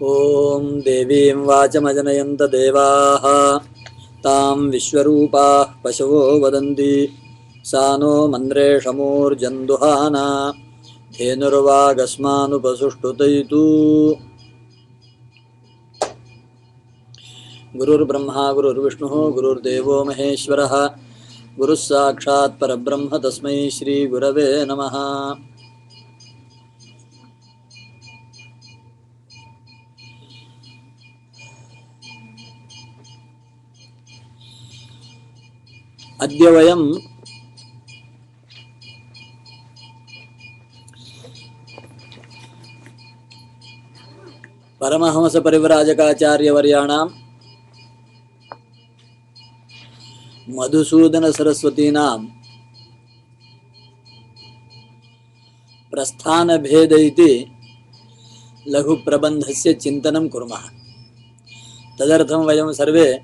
ॐ देवीं वाचमजनयन्त देवाः तां विश्वरूपाः पशवो वदन्ति सा नो मन्द्रेशमूर्जन्दुहाना धेनुर्वागस्मानुपसुष्टुतैतु। गुरुर्ब्रह्मा गुरुर्विष्णुः गुरुर्देवो महेश्वरः गुरुः साक्षात् परब्रह्म तस्मै श्रीगुरवे नमः। अद्य वयं परमहंस परिव्राजकाचार्यवर्याणां मधुसूदन सरस्वतीनां प्रस्थान भेद इति लघु प्रबन्धस्य चिन्तनं कुर्मः। तदर्थं वयं सर्वे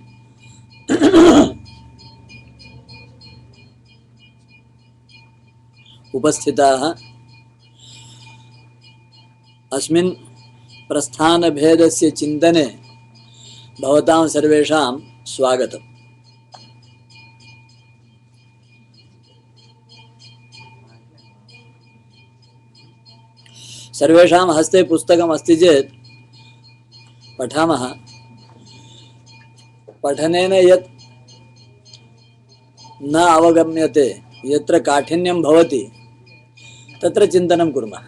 उपस्थिताः। अस्मिन् प्रस्थान भेदस्य चिन्तने भवतां सर्वेषां स्वागतम्। सर्वेषां हस्ते पुस्तकम् अस्ति चेत् पठामः। पठनेन यत् न अवगम्यते, यत्र काठिन्यं भवति तत्र चिन्तनं कुर्मः।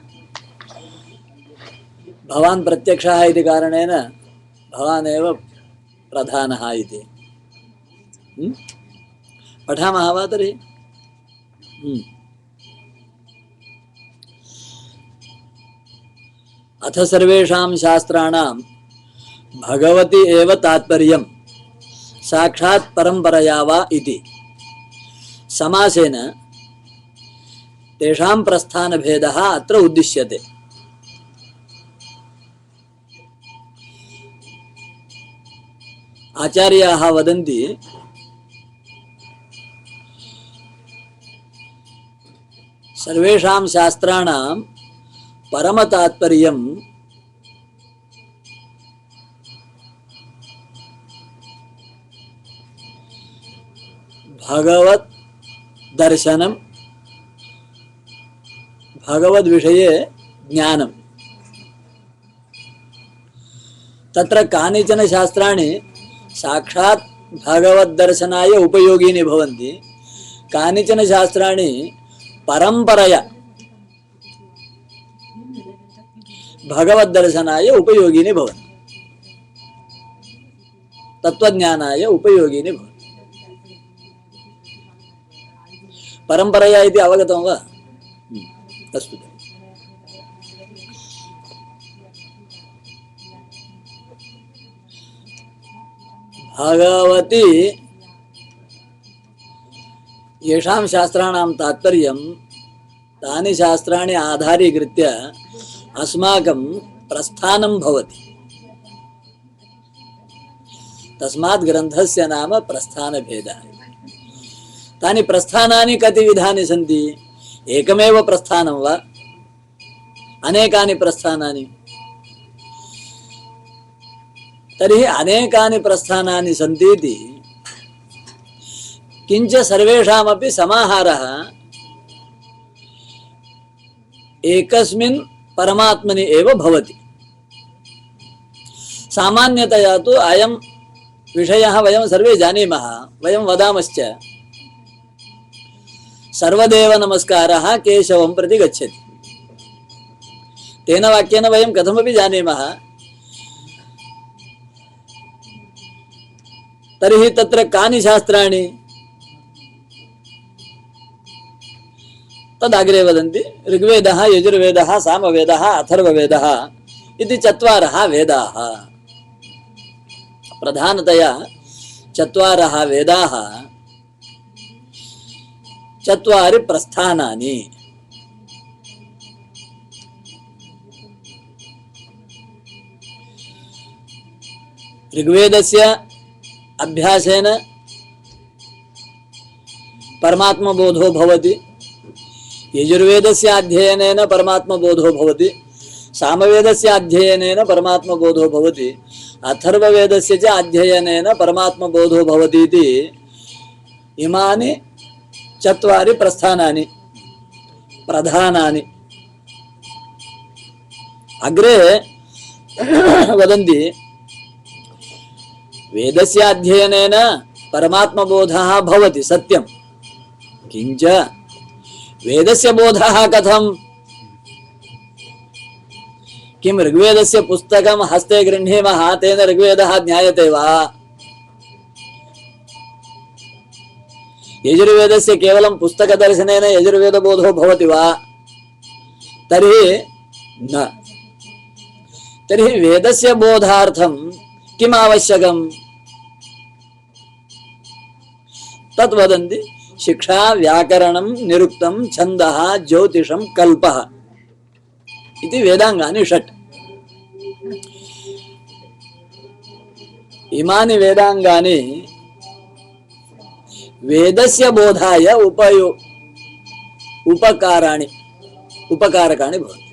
भवान् प्रत्यक्षः इति कारणेन भवान् एव प्रधानः इति। पठामः वा तर्हि? अथ सर्वेषां शास्त्राणां भगवति एव तात्पर्यं साक्षात् परम्परया वा इति समासेन तेषां प्रस्थानभेदः अत्र उद्दिश्यते। आचार्याः वदन्ति सर्वेषां शास्त्राणां परमतात्पर्यं भगवत् दर्शनं, भगवद्विषये ज्ञानं। तत्र कानिचन शास्त्राणि साक्षात् भगवद्दर्शनाय उपयोगीनि भवन्ति, कानिचन शास्त्राणि परम्परया भगवद्दर्शनाय उपयोगीनि भवन्ति, तत्त्वज्ञानाय उपयोगीनि भवन्ति। परम्परया इति अवगतं वा? अस्तु। भगवति येषां शास्त्राणां तात्पर्यं तानि शास्त्राणि आधारीकृत्य अस्माकं प्रस्थानं भवति। तस्मात् ग्रन्थस्य नाम प्रस्थानभेदः। तानि प्रस्थानानि कति विधानि सन्ति? एकमेव प्रस्थानं वा अनेकानि प्रस्थानानि? तर्हि अनेकानि प्रस्थानानि सन्ति इति किञ्च सर्वेषामपि समाहारः एकस्मिन् परमात्मनि एव भवति। सामान्यतया तु अयं विषयः वयं सर्वे जानीमः, वयं वदामश्च। सर्वदेव नमस्कारः केशवं प्रति गच्छति। तेन वाक्येन वयं कथमपि जानीमः। तर्हि तत्र कानि शास्त्राणि? तदग्रे वदन्ति। ऋग्वेदः, यजुर्वेदः, सामवेदः, अथर्ववेदः इति चत्वारः वेदाः। प्रधानतया चत्वारः वेदाः, चत्वारि प्रस्थानानि। ऋग्वेदस्य अभ्यासेन परमात्मबोधो भवति, यजुर्वेदस्य अध्ययनेन परमात्मबोधो भवति, सामवेदस्य अध्ययनेन परमात्मबोधो भवति, अथर्ववेदस्य च अध्ययनेन परमात्मबोधो भवति इति इमानि चत्वारि प्रस्थानानि प्रधानानि अग्रे वदन्ति। वेदस्य अध्ययनेन परमात्मबोधः भवति सत्यं, किञ्च वेदस्य बोधः कथं? किं ऋग्वेदस्य पुस्तकं हस्ते गृह्णीमः तेन ऋग्वेदः ज्ञायते वा? यजुर्वेदस्य केवलं पुस्तकदर्शनेन यजुर्वेदबोधो भवति वा? तर्हि न। तर्हि वेदस्य बोधार्थं किम् आवश्यकम्? तत् वदन्ति शिक्षा, व्याकरणं, निरुक्तं, छन्दः, ज्योतिषं, कल्पः इति वेदाङ्गानि षट्। इमानि वेदाङ्गानि वेदस्य बोधाय उपकारकाणि भवन्ति।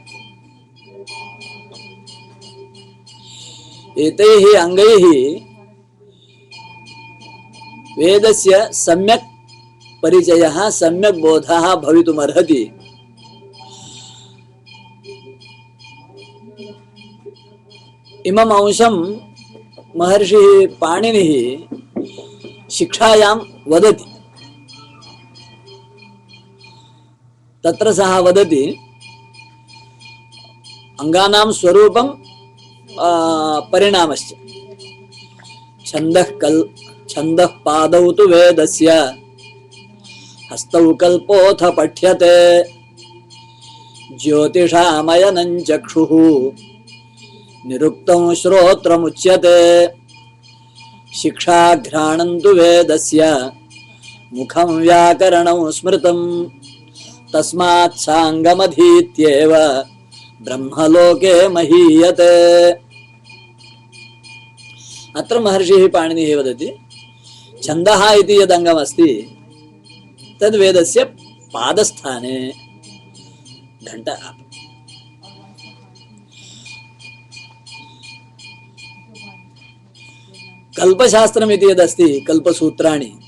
एतैः अङ्गैः वेदस्य सम्यक् परिचयः, सम्यक् बोधः भवितुमर्हति। इमम् अंशं महर्षिः पाणिनिः शिक्षायां वदति। तत्र सः वदति अङ्गानां स्वरूपं परिणामश्च। छन्दः पादौ तु वेदस्य, हस्तौ कल्पोऽथ पठ्यते, ज्योतिषामयनं चक्षुः, निरुक्तं श्रोत्रमुच्यते, शिक्षाघ्राणं तु वेदस्य, मुखं व्याकरणं स्मृतं, तस्मात् साङ्गमधीत्येव ब्रह्मलोके महीयते। अत्र महर्षिः पाणिनिः वदति छन्दः इति यदङ्गमस्ति तद् वेदस्य पादस्थाने घण्टा। कल्पशास्त्रम् इति यदस्ति, कल्पसूत्राणि,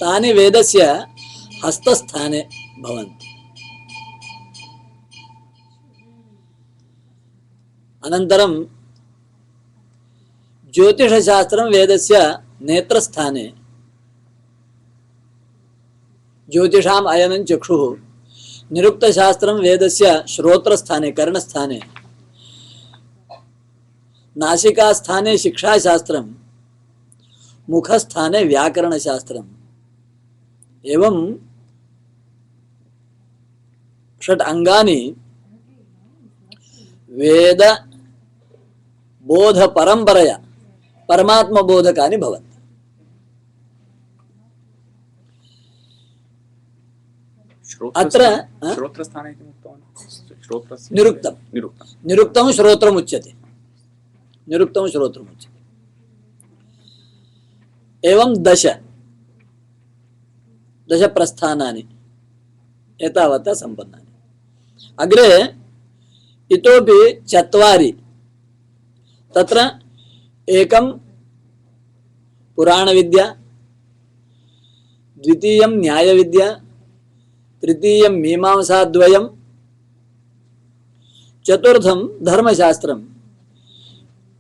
तानि वेदस्य हस्तस्थाने भवन्ति। अनन्तरं ज्योतिषशास्त्रं वेदस्य नेत्रस्थाने, ज्योतिषाम् अयनं चक्षुः, निरुक्तशास्त्रं वेदस्य श्रोत्रस्थाने, कर्णस्थाने, नासिकास्थाने शिक्षाशास्त्रं, मुखस्थाने व्याकरणशास्त्रम्। एवं षट् अङ्गानि वेद बोध परंपरया परमात्म बोधकानि भवन्ति। अत्र श्रोत्रस्थाने किम् उक्तवान्? निरुक्तं श्रोत्रमुच्यते। एवं दश प्रस्थानानि एतावता सम्पन्नानि। अग्रे इतोपि चत्वारि। तत्र एकं पुराणविद्या, द्वितीयं न्यायविद्या, तृतीयं मीमांसाद्वयं, चतुर्थं धर्मशास्त्रम्।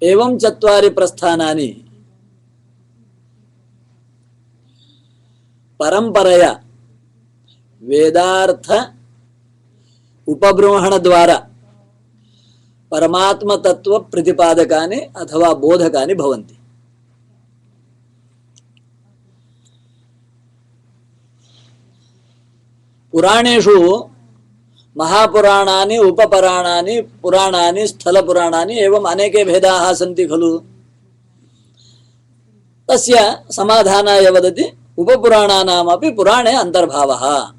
एवं चत्वारि प्रस्थानानि परंपरया वेदार्थ उपबृंहण द्वारा परमात्म तत्व प्रतिपादकानि अथवा बोधकानि भवन्ति। पुराणेषु महापुराणानि, उपपुराणानि, पुराणानि, स्थलपुराणानि एवं अनेके भेदाः सन्ति खलु। तस्य समाधानाय वदति उपपुराणानामपि पुराणे अन्तर्भावः।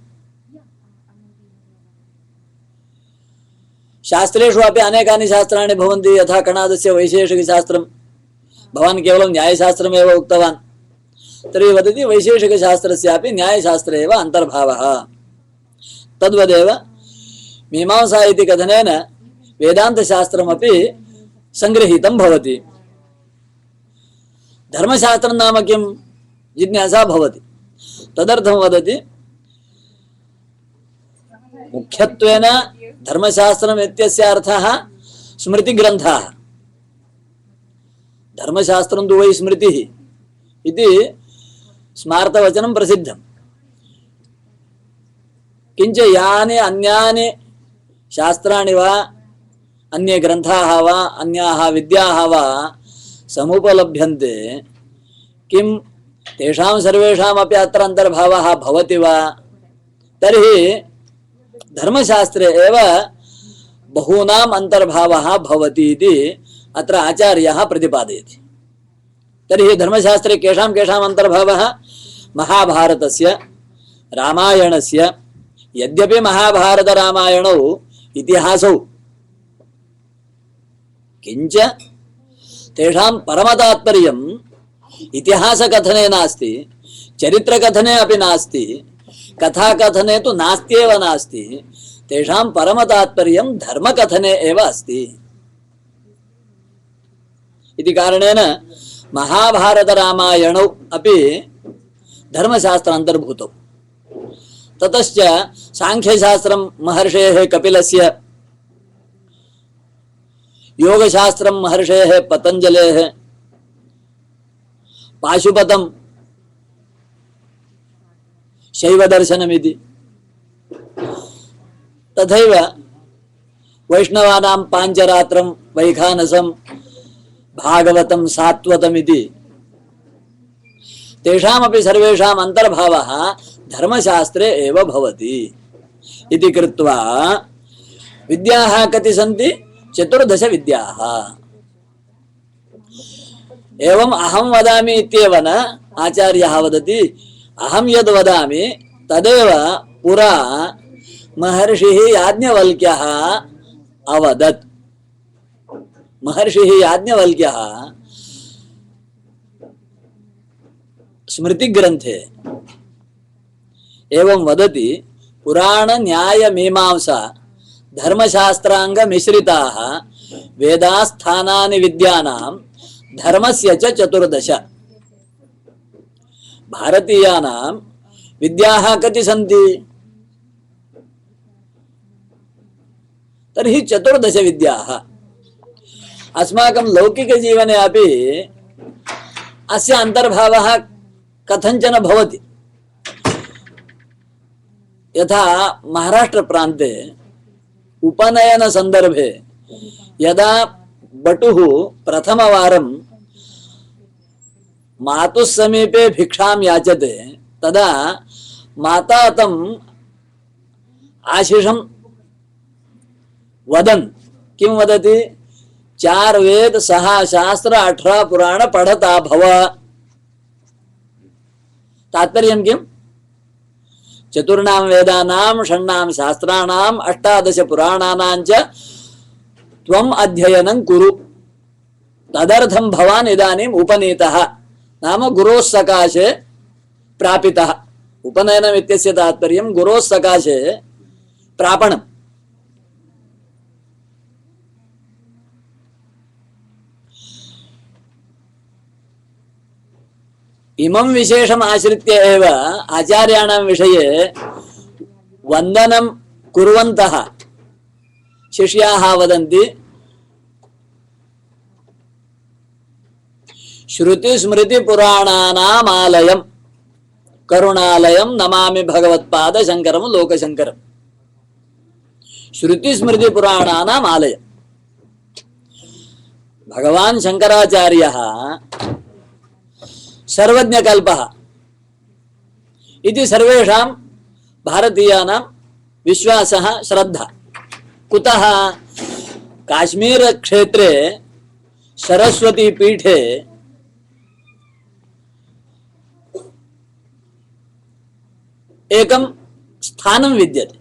शास्त्रेषु अपि अनेकानि शास्त्राणि भवन्ति, यथा कणादस्य वैशेषिकशास्त्रं। भवान् केवलं न्यायशास्त्रमेव उक्तवान्, तर्हि वदति वैशेषिकशास्त्रस्यापि न्यायशास्त्रे एव अन्तर्भावः। तद्वदेव मीमांसा इति कथनेन वेदान्तशास्त्रमपि संगृहीतं भवति। धर्मशास्त्रं नाम किं जिज्ञासा भवति। तदर्थं वदति मुख्यत्वेन धर्मशास्त्रम् इत्यस्य अर्थः स्मृतिग्रन्थाः। धर्मशास्त्रं तु वै स्मृतिः इति स्मार्तवचनं प्रसिद्धं। किञ्च यानि अन्यानि शास्त्राणि वा अन्ये ग्रन्थाः वा अन्याः विद्याः वा समुपलभ्यन्ते, किं तेषां सर्वेषामपि अत्र अन्तर्भावः भवति वा? तर्हि धर्मशास्त्रे एव बहूनाम् अन्तर्भावः भवति इति अत्र आचार्यः प्रतिपादयति। तर्हि धर्मशास्त्रे केषां केषाम् अन्तर्भावः? महाभारतस्य, रामायणस्य। यद्यपि महाभारतरामायणौ इतिहासौ, किञ्च तेषां परमतात्पर्यम् इतिहासकथने नास्ति, चरित्रकथने अपि नास्ति, कथाकथने तु नास्त्येव नास्ति। तेषां परमतात्पर्यं धर्मकथने एव अस्ति इति कारणेन महाभारतरामायणौ अपि धर्मशास्त्र अन्तर्भूतौ। ततश्च सांख्यशास्त्रं महर्षेः कपिलस्य, योगशास्त्रं महर्षेः पतञ्जलेः, पाशुपतं शैवदर्शनमिति। तथैव वैष्णवानां पाञ्चरात्रं, वैखानसं, भागवतं, सात्वतमिति। तेषामपि सर्वेषाम् अन्तर्भावः धर्मशास्त्रे एव भवति इति कृत्वा विद्याः कति सन्ति? 14 विद्याः। एवम् अहं वदामि इत्येव न आचार्यः वदति, अहं यद् वदामि तदेव पुरा महर्षिः याज्ञवल्क्यः अवदत्। महर्षिः याज्ञवल्क्यः स्मृतिग्रन्थे एवं वदति, पुराण न्याय मीमांसा धर्मशास्त्रांग मिश्रिताः वेदास्थानानि विद्यानां धर्मस्य च 14। भारतीयानां विद्याः कति सन्ति? तर्हि 14 विद्याः। अस्माकं लौकिकजीवने अपि अस्य अन्तर्भावः कथञ्चन भवति। यथा महाराष्ट्रप्रान्ते उपनयन संदर्भे यदा बटुः प्रथमवारं मातुः समीपे भिक्षां याचते, तदा माता तम् आशिषं वदन् किं वदति? 4 वेद 6 शास्त्र 18 पुराण पठता भव। तात्पर्यं किम्? 4 वेदानां 6 शास्त्राणां 18 पुराणानां च त्वम् अध्ययनं कुरु। तदर्थं भवान् इदानीम् उपनीतः, नाम गुरोः सकाशे प्रापितः। उपनयनम् इत्यस्य तात्पर्यं गुरोः सकाशे प्रापणम्। इमं विशेषम् आश्रित्य एव आचार्याणां विषये वन्दनं कुर्वन्तः शिष्याः वदन्ति, श्रुतिस्मृतिपुराणानामालयं करुणालयं नमामि भगवत्पाद शंकरं लोकशंकरं। श्रुतिस्मृतिपुराणानाम् आलयं। भगवान् शंकराचार्यः सर्वज्ञकल्पः इति सर्वेषां भारतीयानां विश्वासः, श्रद्धा। कुतः? काश्मीर क्षेत्रे सरस्वती पीठे एकं स्थानं विद्यते।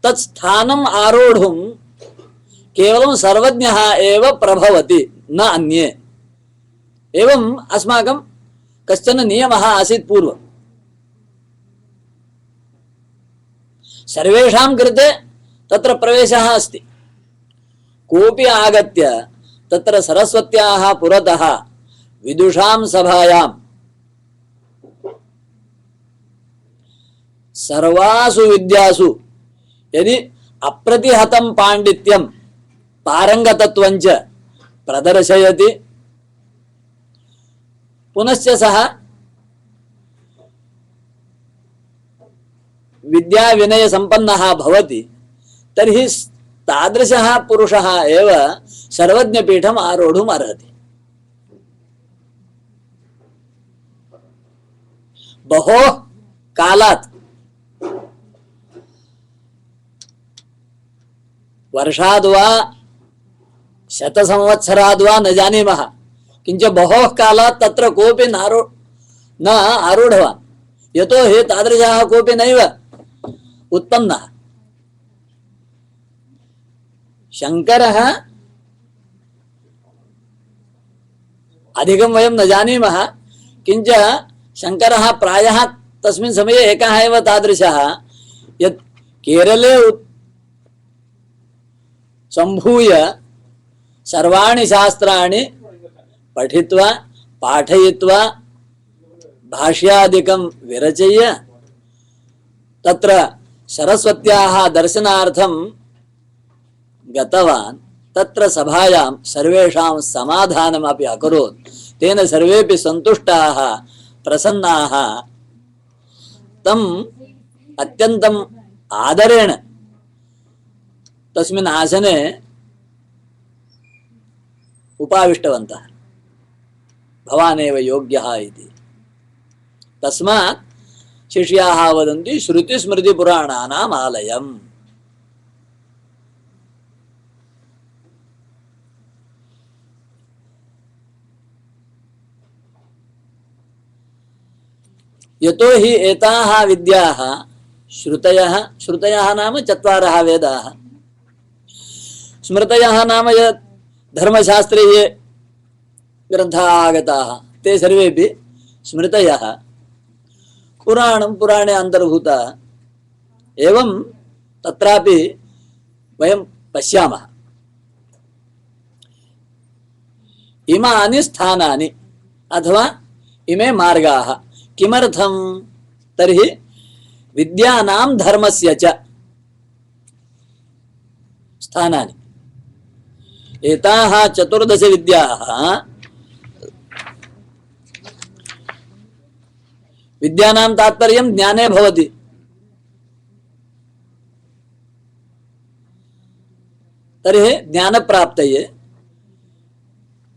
तत् स्थानम् आरोढुं केवलं सर्वज्ञः एव प्रभवति, न अन्ये। एवं अस्माकं कश्चन नियमः आसीत् पूर्वम्। सर्वेषां कृते तत्र प्रवेशः अस्ति। कोऽपि आगत्य तत्र सरस्वत्याः पुरतः विदुषां सभायां सर्वासु विद्यासु यदि अप्रतिहतं पाण्डित्यं पारंगतत्वं च प्रदर्शयति, पुनश्च सः विद्या विनय संपन्नः भवति, तर्हि तादृशः पुरुषः एव सर्वज्ञपीठम् आरोढुम् अर्हति। बहोः कालात् वर्षाद् वा शतसंवत्सराद् वा न जानीमः, किञ्च बहोः कालात् तत्र कोऽपि न आरूढवान्, यतो हि तादृशः कोऽपि नैव उत्पन्नः। शङ्करः अधिकं वयं न जानीमः, किञ्च शङ्करः प्रायः तस्मिन् समये एकः एव तादृशः यत् केरले सम्भूय सर्वाणि शास्त्राणि पठित्वा पाठयित्वा भाष्यादिकं विरचय्य तत्र सरस्वत्याः दर्शनार्थं गतवान्। तत्र सभायां सर्वेषां समाधानमपि अकरोत्। तेन सर्वेपि सन्तुष्टाः प्रसन्नाः तम् अत्यन्तम् आदरेण तस्मिन् आसने उपाविष्टवन्तः, भवानेव योग्यः इति। तस्मात् शिष्याः वदन्ति श्रुतिस्मृतिपुराणानाम् आलयम्। यतो हि एताः विद्याः श्रुतयः, श्रुतयः नाम चत्वारः वेदाः, स्मृतयः नाम यत् धर्मशास्त्रे ये ग्रन्थाः आगताः ते सर्वेपि स्मृतयः, पुराणं पुराणे अन्तर्भूताः। एवं तत्रापि वयं पश्यामः इमानि स्थानानि अथवा इमे मार्गाः। किमर्थं तर्हि विद्यानां धर्मस्य च स्थानानि। एताः 14 विद्याः विद्यानां तात्पर्यं ज्ञाने भवति। तर्हि ज्ञानप्राप्तये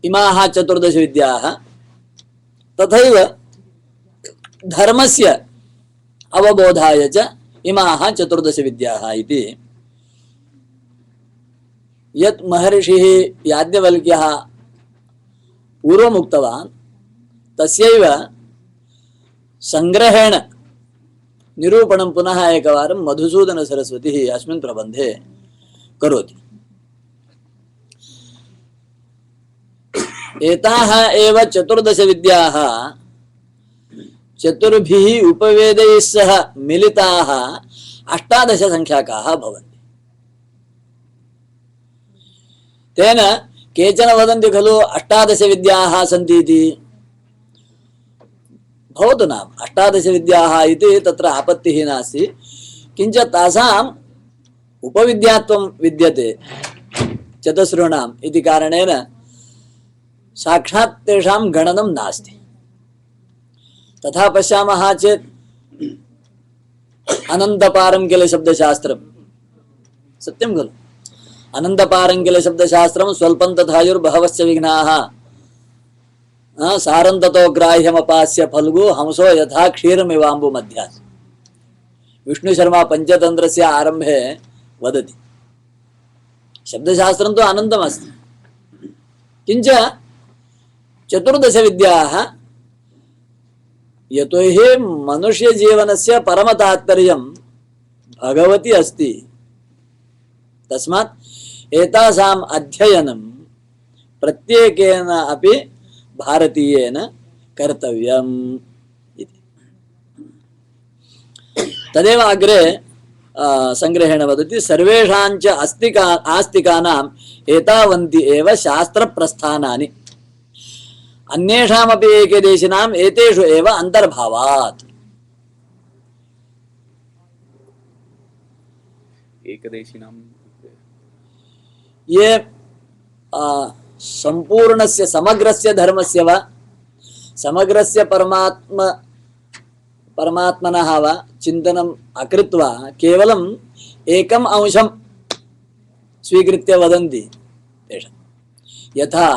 इमाः 14 विद्याः, तथैव धर्मस्य अवबोधाय च इमाः 14 विद्याः इति। यत् महर्षिः याज्ञवल्क्यः पूर्वमुक्तवान् तस्यैव संग्रहेण निरूपणं पुनः एकवारं मधुसूदनसरस्वती अस्मिन् प्रबन्धे करोति। एताः एव 14 विद्याः चतुर्भिः उपवेदैः सह मिलिताः 18 संख्याकाः भवन्ति। तेन केचन वदन्ति खलु 18 विद्याः सन्ति इति। भवतु नाम 18 विद्याः इति तत्र आपत्तिः नास्ति, किञ्च तासाम् उपविद्यात्वं विद्यते चतस्ॄणाम् इति कारणेन साक्षात् तेषां गणनं नास्ति। तथा पश्यामः चेत् अनन्तपारं शब्दशास्त्रं सत्यं खलु। अनन्तपारं शब्दशास्त्रं स्वल्पं तथायुर्बहवश्च विघ्नाः सारन्ततो ग्राह्यमपास्य फल्गु हंसो यथा क्षीरमिवाम्बु मध्यात्। विष्णुशर्मा पंचतंत्रस्य आरंभे वदति। शब्दशास्त्रं तु अनन्तमस्ति, किञ्च 14 विद्याः यतो हि मनुष्यजीवनस्य परमतात्पर्यं भगवती अस्ति, तस्मात् एतासाम् अध्ययनं प्रत्येकेन अपि भारतीयेन कर्तव्यम् इति। तदेव अग्रे संग्रहेण वदति सर्वेषाञ्च आस्तिकानाम् एतावन्ति एव शास्त्रप्रस्थानानि अन्येषामपि एकदेशिनाम् एतेषु एव अन्तर्भावात्। एकदेशिनां ये संपूर्णस्य समग्रस्य धर्मस्य वा समग्रस्य परमात्मनः वा चिन्तनम् अकृत्वा केवलम् एकम् अंशं स्वीकृत्य वदन्ति तेषां। यथा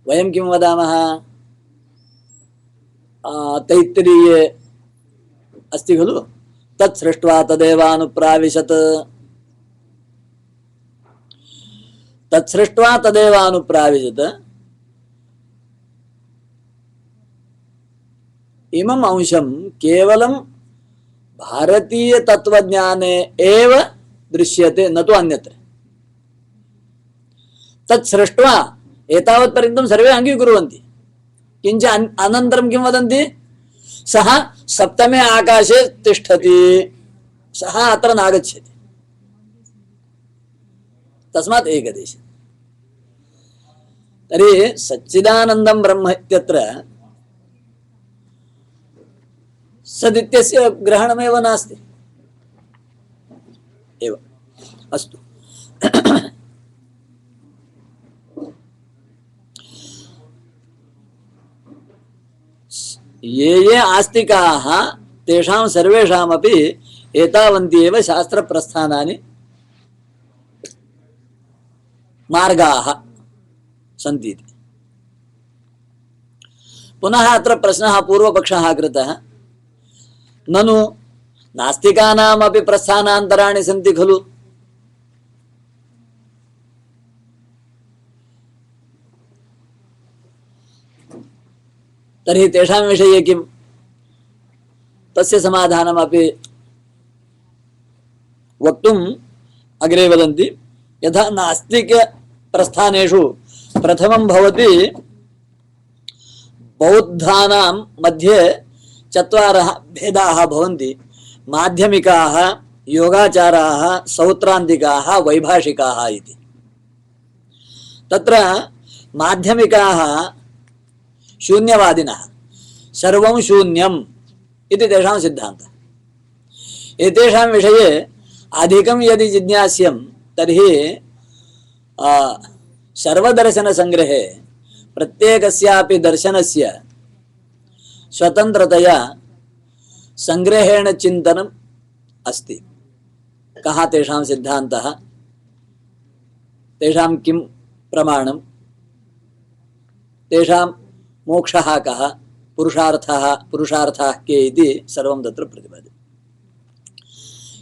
वयं किं वदामः, तैत्तिरीये अस्ति खलु, तत् सृष्ट्वा तदेवानुप्राविशत्, तत्सृष्ट्वा तदेवानुप्राविशत् इमम् अंशं केवलं भारतीय तत्वज्ञाने एव दृश्यते, न तु अन्यत्र। तत्सृष्ट्वा एतावत् पर्यन्तं सर्वे अङ्गीकुर्वन्ति, किञ्च अनन्तरं किं वदन्ति, सः सप्तमे आकाशे तिष्ठति, सः अत्र नागच्छति, तस्मात् एकदेश। तर्हि सच्चिदानन्दं ब्रह्म इत्यत्र सदित्यस्य ग्रहणमेव नास्ति एव। अस्तु, ये आस्तिकाः तेषां सर्वेषामपि एतावन्ति एव शास्त्रप्रस्थानानि मार्गाः सन्ति इति। पुनः अत्र प्रश्नः पूर्वपक्षः कृतः, ननु नास्तिकानामपि प्रस्थानान्तराणि सन्ति खलु। तर्हि तेषां विषये किं, तस्य समाधानमपि वक्तुम् अग्रे वदन्ति। यथा नास्तिक प्रस्थानेषु प्रथमं भवति बौद्धानां मध्ये चत्वारः भेदाः भवन्ति, माध्यमिकाः, योगाचाराः, सौत्रान्तिकाः, वैभाषिकाः इति। तत्र माध्यमिकाः शून्यवादिनः, सर्वं शून्यम् इति तेषां सिद्धान्तः। एतेषां विषये अधिकं यदि जिज्ञास्यं तर्हि सर्वदर्शनसङ्ग्रहे प्रत्येकस्यापि दर्शनस्य स्वतन्त्रतया संग्रहेण चिन्तनम् अस्ति। कः तेषां सिद्धान्तः, तेषां किं प्रमाणं, तेषां मोक्षः कः, पुरुषार्थाः के इति सर्वं तत्र प्रतिपाद्यते।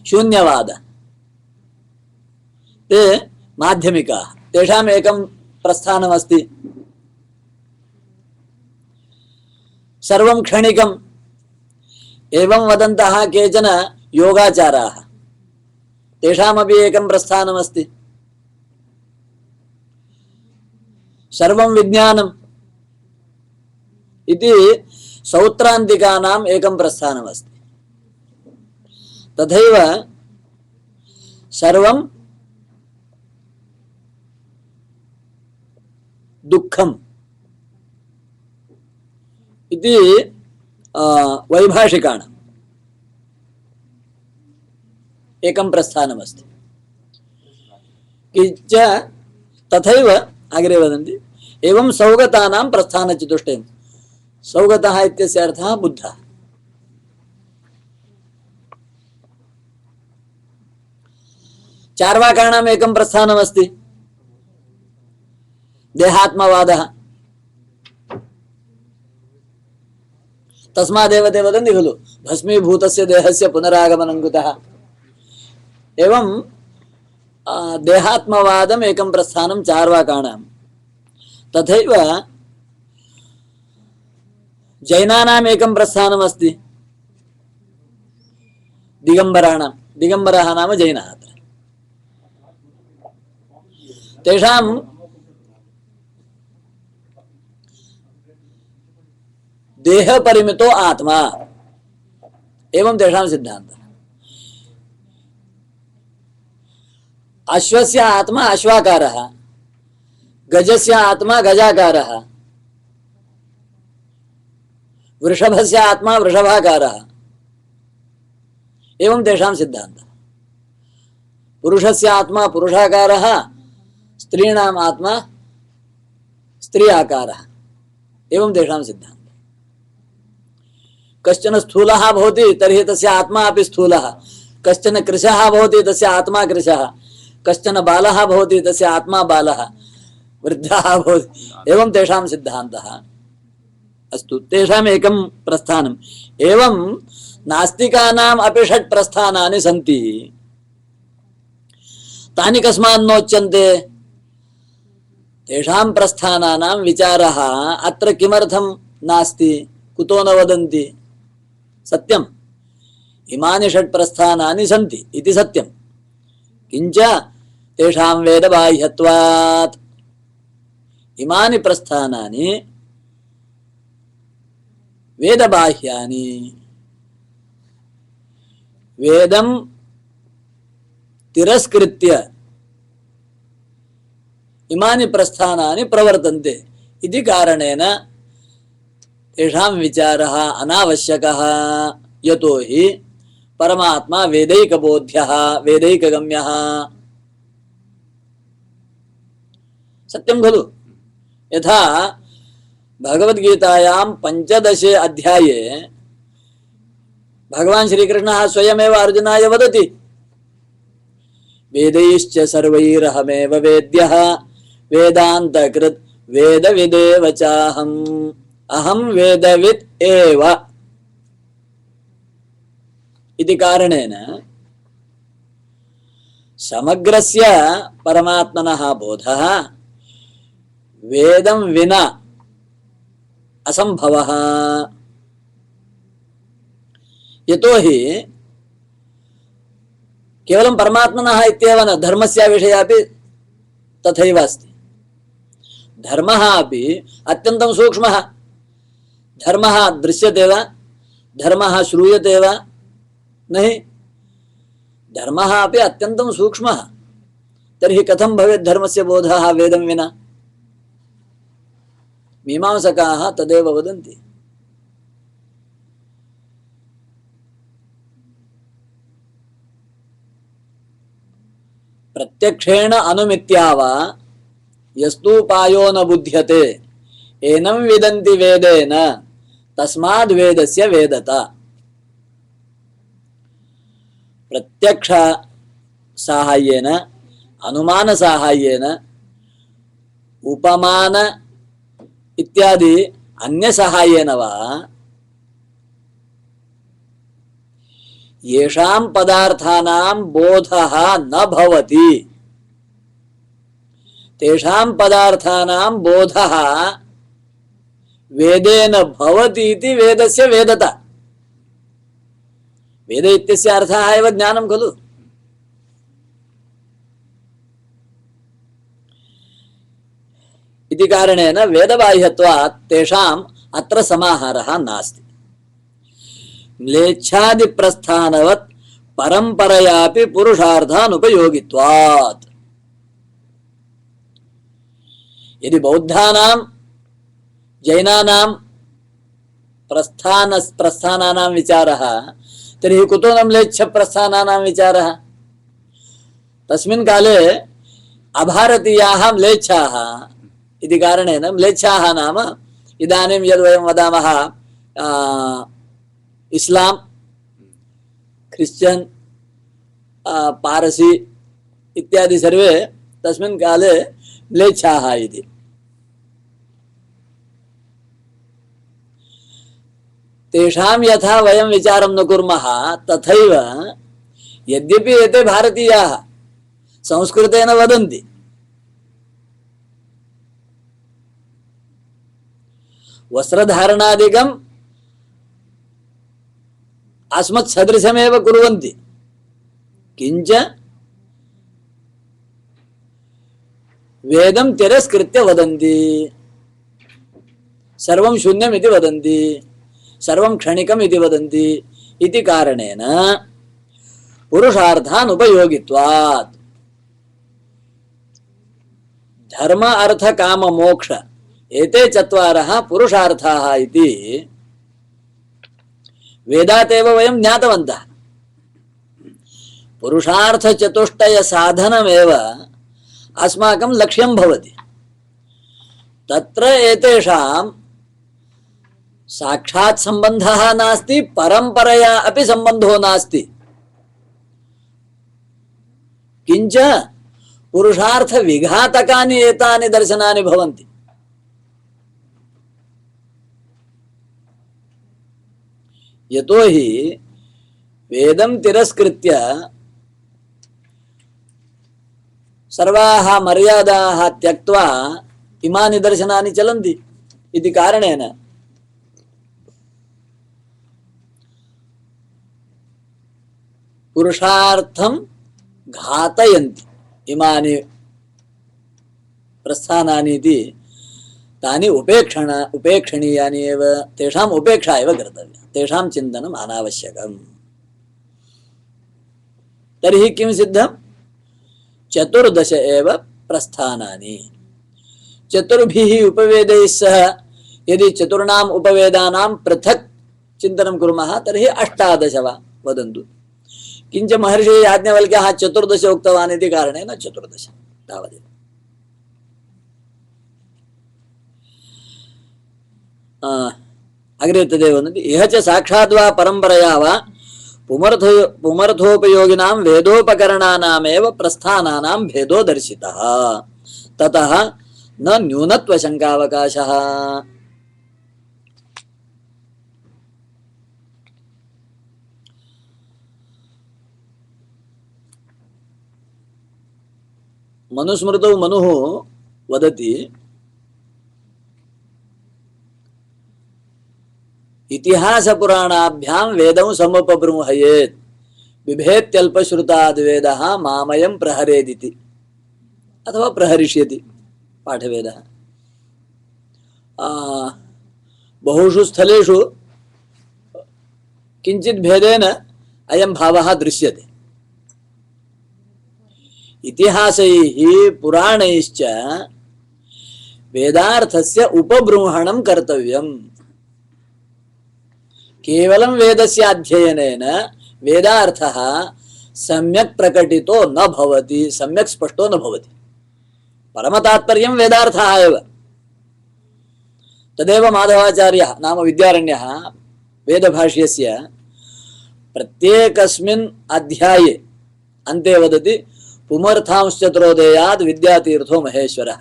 शून्यवाद ते माध्यमिकाः, तेषाम् एकं प्रस्थानमस्ति, सर्वं क्षणिकम् एवं वदन्तः केचन योगाचाराः, तेषामपि एकं प्रस्थानमस्ति, सर्वं विज्ञानम् इति सौत्रान्तिकानाम् एकं प्रस्थानमस्ति। तथैव सर्वं दुःखम् इति वैभाषिकाणाम् एकं प्रस्थानमस्ति। किञ्च तथैव अग्रे वदन्ति एवं सौगतानां प्रस्थानचतुष्टयम्। सौगतः इत्यस्य अर्थः बुद्धः। चार्वाकाणाम् एकं प्रस्थानमस्ति, देहात्मवादः। तस्मादेव ते वदन्ति खलु भस्मीभूतस्य देहस्य पुनरागमनं कुतः। एवं देहात्मवादम् एकं प्रस्थानं चार्वाकाणां। तथैव जैनानाम् एकं प्रस्थानमस्ति, दिगम्बराणां। दिगम्बरः नाम जैनः। अत्र तेषां देह परिमितो आत्मा एवं तेषां सिद्धान्तः। अश्वस्य आत्मा अश्वाकारः, गजस्य आत्मा गजाकारः, वृषभस्य आत्मा वृषभाकारः, एवं तेषां सिद्धान्तः। पुरुषस्य आत्मा पुरुषाकारः, स्त्रीणाम् आत्मा स्त्री आकारः, एवं तेषां सिद्धान्तः। कश्चन स्थूलः भवति तर्हि तस्य आत्मा अपि स्थूलः, कश्चन कृशः भवति तस्य आत्मा कृशः, कश्चन बालः भवति तस्य आत्मा बालः, वृद्धः भवति, एवं तेषां सिद्धान्तः। अस्तु, तेषाम् एकं प्रस्थानम्। एवं नास्तिकानाम् अपि षट् प्रस्थानानि सन्ति। तानि कस्मात् नोच्यन्ते? तेषां प्रस्थानानां विचारः अत्र किमर्थं नास्ति, कुतो न वदन्ति? सत्यम्, इमानि षट् प्रस्थानानि सन्ति इति सत्यम्, किञ्च तेषां वेदबाह्यत्वात्। इमानि प्रस्थानानि वेदबाह्यानि, वेदं तिरस्कृत्य इमानि प्रस्थानानि प्रवर्तन्ते इति कारणेन तेषां विचारः अनावश्यकः। यतो हि परमात्मा वेदैकबोध्यः, वेदैकगम्यः। सत्यं खलु? यथा भगवद्गीतायां 15 अध्याये भगवान् श्रीकृष्णः स्वयमेव अर्जुनाय वदति, वेदैश्च सर्वैरहमेव वेद्यः वेदान्तकृत् वेदविदेव चाहम् अहं वेदवित् एव इति कारणेन समग्रस्य परमात्मनः बोधः वेदं विना असंभवः। यतो हि केवलं परमात्मनः इत्येव न, धर्मस्य विषये अपि तथैव अस्ति। धर्मः अपि अत्यन्तं सूक्ष्मः। धर्मः दृश्यते वा? धर्मः श्रूयते वा? नहीं। धर्मः अपि अत्यन्तं सूक्ष्मः। तर्हि कथं भवेत् धर्मस्य बोधः वेदं विना? मीमांसकाः तदेव वदन्ति। प्रत्यक्षेण अनुमित्यावा यस्तूपायो न बुध्यते एनं विदन्ति वेदेन तस्माद् वेदस्य वेदता। प्रत्यक्ष साहाय्येन, अनुमान साहाय्येन, उपमान इत्यादि अन्य साहाय्येन वा येषां पदार्थानां बोधः न भवति, तेषां पदार्थानां बोधः वेदेन भवति इति वेदस्य वेदता। वेद इत्यस्य अर्थः एव ज्ञानं खलु? इति कारणेन वेदबाह्यत्वात् तेषाम् अत्र समाहारः नास्ति। म्लेच्छादि प्रस्थानवत् परंपरयापि पुरुषार्थानुपयोगित्वात्। यदि बौद्धानां जैनानां प्रस्थानानां विचारः तर्हि कुतो न म्लेच्छ प्रस्थानानां विचारः? तस्मिन् काले अभारतीयाः म्लेच्छाः इति कारणेन, म्लेच्छाः नाम इदानीं यद् वयं वदामः इस्लाम, क्रिश्चियन, पारसी इत्यादि सर्वे तस्मिन् काले म्लेच्छाः इति। तेषां यथा वयं विचारं न कुर्मः तथैव यद्यपि एते भारतीयाः संस्कृतेन वदन्ति, वस्त्रधारणादिकम् अस्मत् सदृशमेव कुर्वन्ति, किञ्च वेदं तिरस्कृत्य वदन्ति, सर्वं शून्यम् इति वदन्ति, सर्वं क्षणिकम् इति वदन्ति, इति कारणेन पुरुषार्थान् उपयोगित्वात् धर्म अर्थ काम मोक्ष एते चत्वारः पुरुषार्थाः इति वेदात् एव वयं ज्ञातवन्तः। पुरुषार्थ चतुष्टय साधनमेव अस्माकं लक्ष्यं भवति। तत्र एतेषां साक्षात् सम्बन्धः नास्ति, परम्परया अपि सम्बन्धो नास्ति, किञ्च पुरुषार्थ विघातकानि एतानि दर्शनानि भवन्ति। यतोहि वेदं तिरस्कृत्य सर्वाः मर्यादाः त्यक्त्वा इमानि दर्शनानि चलन्ति इति कारणेन पुरुषार्थं घातयन्ति इमानि प्रस्थानानि इति तानि उपेक्षणीयानि एव, तेषाम् उपेक्षा एव कर्तव्या, तेषां चिन्तनम् अनावश्यकम्। तर्हि किं सिद्धम्? 14 एव प्रस्थानानि। चतुर्भिः उपवेदैः सह यदि चतुर्णाम् उपवेदानां पृथक् चिन्तनं कुर्मः तर्हि 18 वा वदन्तु। किञ्च महर्षिः याज्ञवल्क्यः 14 उक्तवान् इति कारणेन 14 तावदेव। अग्रे तदेव वदन्ति, इह च साक्षात् वा परम्परया वा पुमर्थोपयोगिनां वेदोपकरणानामेव प्रस्थानानां भेदो दर्शितः, ततः न न्यूनत्वशङ्कावकाशः। मनुस्मृतौ मनुः वदति, इतिहास पुराणाभ्यां वेदं समुपबृंहयेत् बिभेत्यल्पश्रुताद् वेदः मामयं प्रहरेदिति, अथवा प्रहरिष्यति पाठवेदः। बहुषु स्थलेषु किञ्चित् भेदेन अयं भावः दृश्यते। इतिहासैः पुराणैश्च वेदार्थस्य उपबृंहणं कर्तव्यम्। केवलं वेदस्य अध्ययनेन वेदार्थः सम्यक् प्रकटितो न भवति, सम्यक् स्पष्टो न भवति। परमतात्पर्यं वेदार्थः एव। तदेव माधवाचार्यः नाम विद्यारण्यः वेदभाष्यस्य प्रत्येकस्मिन् अध्याये अन्ते वदति, पुमर्थांश्चतुरोदयाद् विद्यातीर्थो महेश्वरः।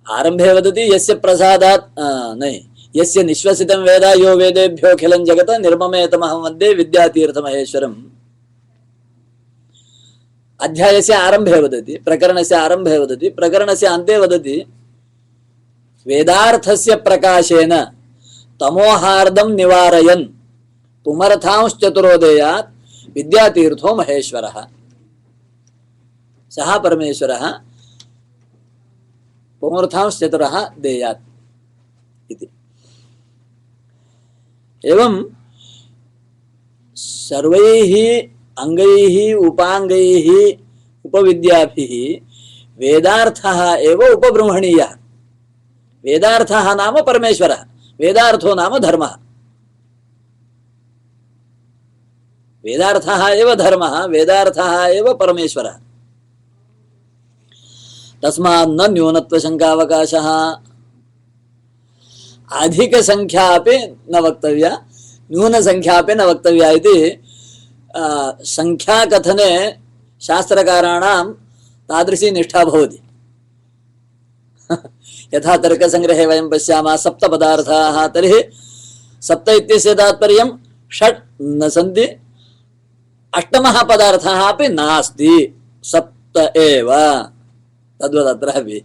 आरम्भे वदति, यस्य प्रसादात् नहीं यस्य निश्वसितं वेद यो वेदेभ्योऽखिलं जगत् निर्ममेतमहं वन्दे विद्यातीर्थमहेश्वरम्। अध्यायस्य आरम्भे वदति, प्रकरणस्य आरम्भे वदति, प्रकरणस्य अन्ते वदति, वेदार्थस्य प्रकाशेन तमोहार्दं निवारयन् पुमर्थांश्चतुरोदयात् विद्यातीर्थो महेश्वरः। सः परमेश्वरः पुमर्थांश्चतुरः देयात् इति। एवं सर्वैः अंगैः उपांगैः उपविद्याभिः वेदार्थः एव उपबृंहणीयः। वेदार्थः नाम परमेश्वरः, वेदार्थो नाम धर्मः। वेदार्थः एव धर्मः, वेदार्थः एव परमेश्वरः। तस्मात् न न्यूनत्वशङ्कावकाशः। अधिकसंख्या अपि न वक्तव्या, न्यूनसंख्या अपि न वक्तव्या इति संख्याकथने शास्त्रकाराणां तादृशी निष्ठा भवति। यथा तर्कसंग्रहे वयं पश्यामः 7 पदार्थाः, तर्हि 7 इत्यस्य तात्पर्यं 6 न सन्ति, 8मः पदार्थः अपि नास्ति, 7 एव। तद्वदत्रापि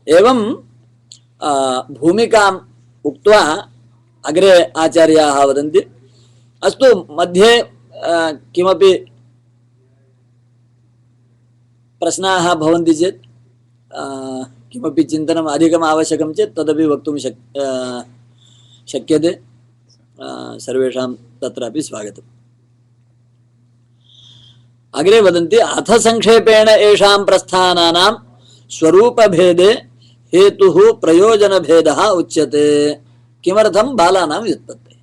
एवं भूमिकाम् उक्त्वा अग्रे आचार्याः वदन्ति, अस्तु मध्ये किमपि प्रश्नाः भवन्ति चेत् किमपि चिन्तनम् अधिकम् आवश्यकं चेत् तदपि वक्तुं शक्यते। सर्वेषां तत्रापि स्वागतम्। अग्रे वदन्ति अथ संक्षेपेण येषां प्रस्थानानां स्वरूपभेदे हेतुः प्रयोजनभेदः उच्यते। किमर्थं बालानां व्युत्पत्तिः।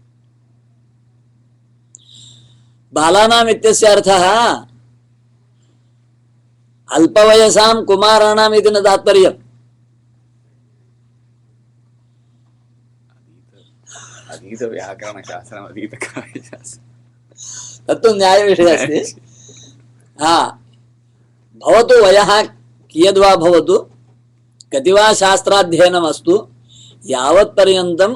बालानाम् इत्यस्य अर्थः अल्पवयसां कुमाराणाम् इति न तात्पर्यम्। अधीत व्याकरणशास्त्रम् अधीत काव्यशास्त्रम् तत्तु न्यायविषयः अस्ति। भवतु वयः कियद्वा भवतु, कति वा शास्त्राध्ययनमस्तु, यावत्पर्यन्तं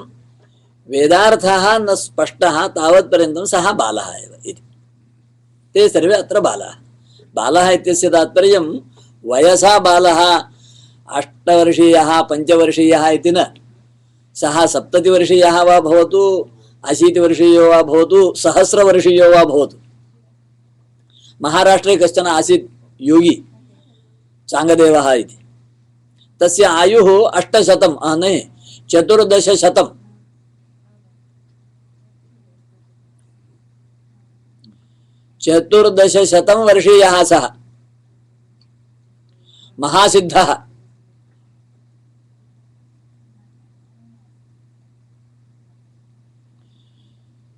वेदार्थः न स्पष्टः तावत्पर्यन्तं सः बालः एव इति। ते सर्वे अत्र बालाः। बालः इत्यस्य तात्पर्यं वयसा बालः 8 वर्षीयः 5 वर्षीयः इति न। सः 70 वर्षीयः वा भवतु, 80 वर्षीयो वा भवतु, 1000 वर्षीयो वा भवतु। महाराष्ट्रे कश्चन आसीत् योगी चाङ्गदेवः इति। तस्य आयुः 800 न 1400 1400 वर्षीयः सः महासिद्धः।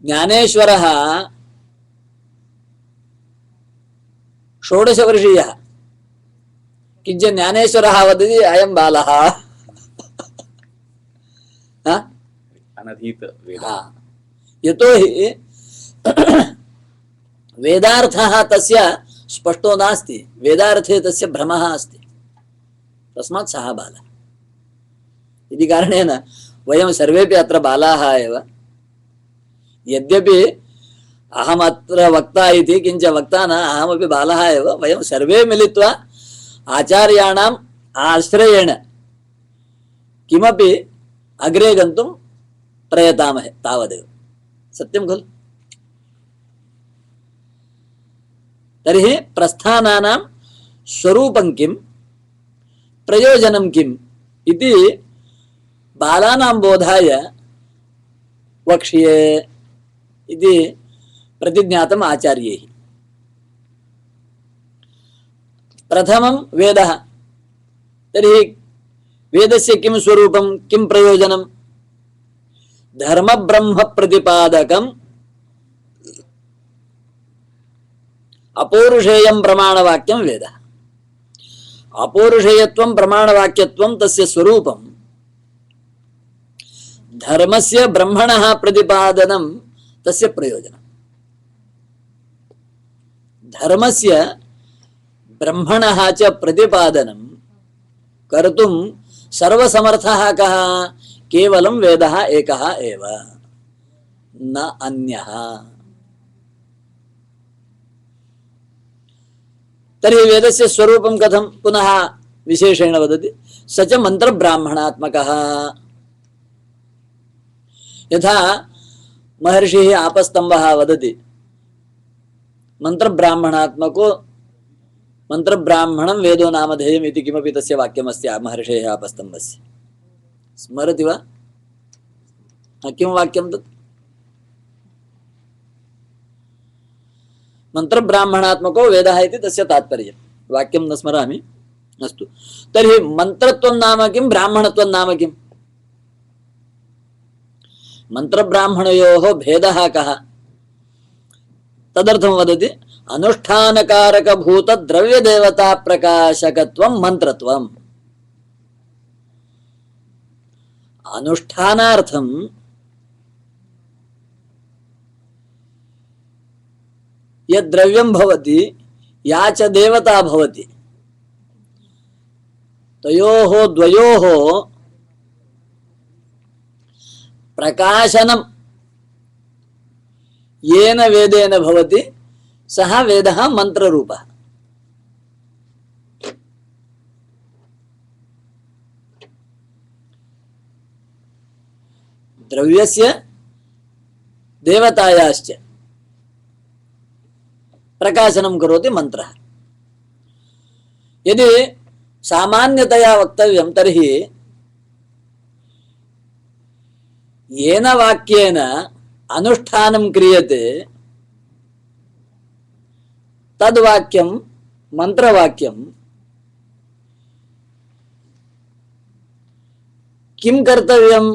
ज्ञानेश्वरः 16 वर्षीयः। किञ्च ज्ञानेश्वरः वदति अयं बालः। अनधीत यतोहि वेदार्थः तस्य स्पष्टो नास्ति, वेदार्थे तस्य भ्रमः अस्ति, तस्मात् सः बालः इति कारणेन वयं सर्वेपि अत्र बालाः एव। यद्यपि अहमत्र वक्ता इति, किञ्च वक्ता न, अहमपि बालः एव। वयं सर्वे मिलित्वा आचार्याणाम् आश्रयेण किमपि अग्रे गन्तुं प्रयतामहे, तावदेव। सत्यं खलु? तर्हि प्रस्थानानां स्वरूपं किं, प्रयोजनं किम् इति बालानां बोधाय वक्ष्ये इति प्रतिज्ञातम् आचार्यैः। प्रथमं वेदः। तर्हि वेदस्य किं स्वरूपं, किं प्रयोजनं? धर्म ब्रह्म प्रतिपादकम् अपौरुषेयं प्रमाणवाक्यं वेदः। अपौरुषेयत्वं प्रमाणवाक्यत्वं तस्य स्वरूपं, धर्मस्य ब्रह्मणः प्रतिपादनं तस्य प्रयोजनं। धर्मस्य ब्रह्मणः च प्रतिपादनं कर्तुं सर्वसमर्थः कः? केवलं वेदः एकः एव, न अन्यः। तर्हि वेदस्य स्वरूपं कथं? पुनः विशेषेण वदति, स च मन्त्रब्राह्मणात्मकः। यथा महर्षिः आपस्तम्भः वदति, मन्त्रब्राह्मणात्मको मन्त्रब्राह्मणं वेदो नामधेयम् इति किमपि तस्य वाक्यमस्ति महर्षेः आपस्तम्भस्य। स्मरति वा? किं वाक्यं तत्? मंत्रब्राह्मणात्मको वेदः इति तस्य तात्पर्यं। वाक्यं न स्मरामि, अस्तु। तर्हि मन्त्रत्वं नाम किं, ब्राह्मणत्वं नाम किं? मन्त्रब्राह्मणयोः भेदः कः? तदर्थं वदति, अनुष्ठानकारकभूत द्रव्यदेवता प्रकाशकत्वं मन्त्रत्वम्। अनुष्ठानार्थं यद्द्रव्यं भवति, या च देवता भवति, तयोः द्वयोः प्रकाशनं येन वेदेन भवति, सः वेदः मन्त्ररूपः। द्रव्यस्य देवतायाश्च प्रकाशनं करोति मन्त्रः। यदि सामान्यतया वक्तव्यं तर्हि येन वाक्येन अनुष्ठानं क्रियते तद्वाक्यं मंत्रवाक्यं किं कर्तव्यं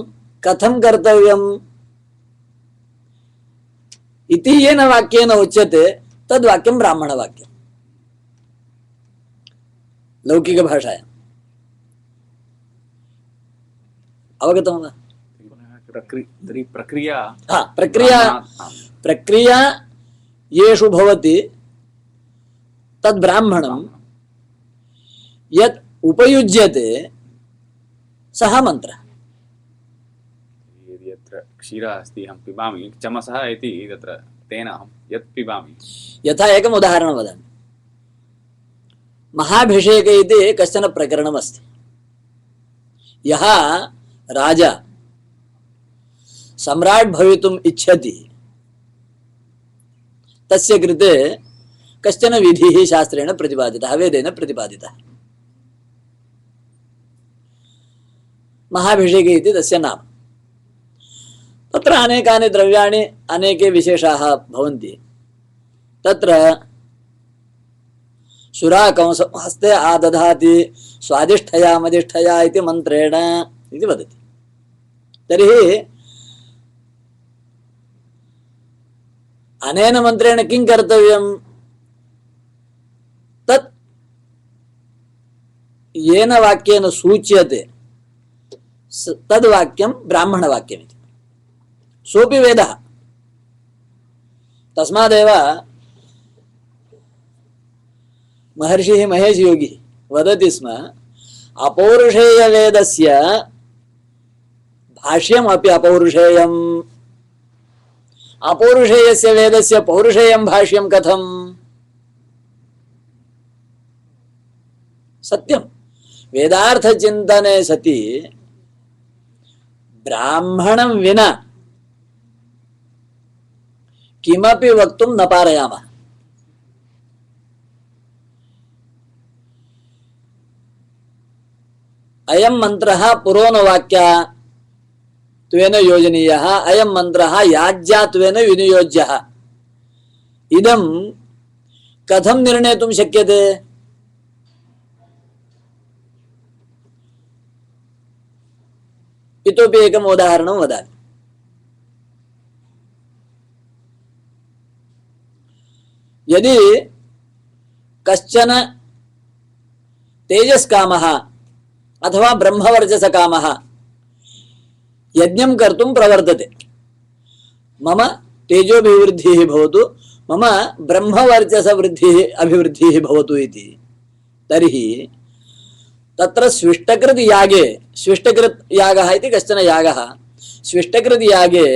कथं कर्तव्यम् इति येन वाक्येन उच्यते तद्वाक्यं ब्राह्मणवाक्यं लौकिकभाषायाम्। अवगतं वा? प्रक्रिया प्रक्रिया प्रक्रिया येषु भवति तद् ब्राह्मणं यत् उपयुज्यते सः मन्त्रः। यत्र क्षीरः अस्ति अहं पिबामि चमसः इति तत्र तेन अहं यत् पिबामि। यथा एकम् उदाहरणं वदामि। महाभिषेके इति कश्चन प्रकरणमस्ति। यः राजा सम्राट् भवितुम् इच्छति तस्य कृते कश्चन विधिः शास्त्रेण प्रतिपादितः, वेदेन प्रतिपादितः। महाभिषेके इति तस्य नाम। तत्र अनेकानि द्रव्याणि अनेके विशेषाः भवन्ति। तत्र सुराकंसं हस्ते आदधाति स्वादिष्ठया मदिष्ठया इति मन्त्रेण इति वदति। तर्हि अनेन मन्त्रेण किं कर्तव्यं? तत् येन वाक्येन सूच्यते तद्वाक्यं ब्राह्मणवाक्यमिति। सोऽपि वेदः। तस्मादेव महर्षिः महेशयोगी वदति स्म, अपौरुषेयवेदस्य भाष्यमपि अपौरुषेयम्। अपौरुषेयस्य वेदस्य पौरुषेयं भाष्यं कथम्? सत्यं वेदार्थचिन्तने सति ब्राह्मणं विना किमपि वक्तुं न पारयामः। अयं मन्त्रः पुरोणवाक्यत्वेन योजनीयः, अयं मन्त्रः याज्यात्वेन विनियोज्यः। इदं कथं निर्णेतुं शक्यते? इतोपि एकम् उदाहरणं वदामि। यदि कश्चन तेजस्कामः अथवा ब्रह्मवर्चसकामः यज्ञं कर्तुं प्रवर्तते, मम तेजोभिवृद्धिः भवतु, मम ब्रह्मवर्चसवृद्धिः अभिवृद्धिः भवतु इति, तर्हि तत्र स्विष्टकृत यागे, स्विष्टकृत यागः इति कश्चन यागः, स्विष्टकृत यागे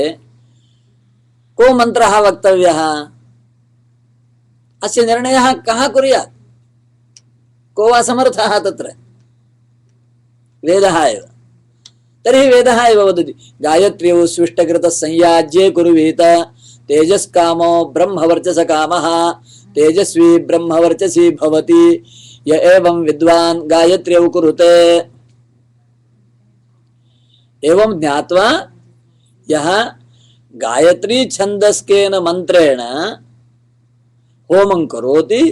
को मन्त्रः वक्तव्यः? अस्य निर्णयः कः कुर्यात्? को वा समर्थः? तत्र वेदः एव। तर्हि वेदः एव वदति, गायत्र्यौ स्विष्टकृतः संयाज्ये कुर्वीत तेजस्कामो ब्रह्मवर्चसकामः तेजस्वी ब्रह्मवर्चसी भवति य एवं विद्वान् गायत्र्यौ कुरुते। एवं ज्ञात्वा यः गायत्री छन्दस्केन मन्त्रेण होमं करोति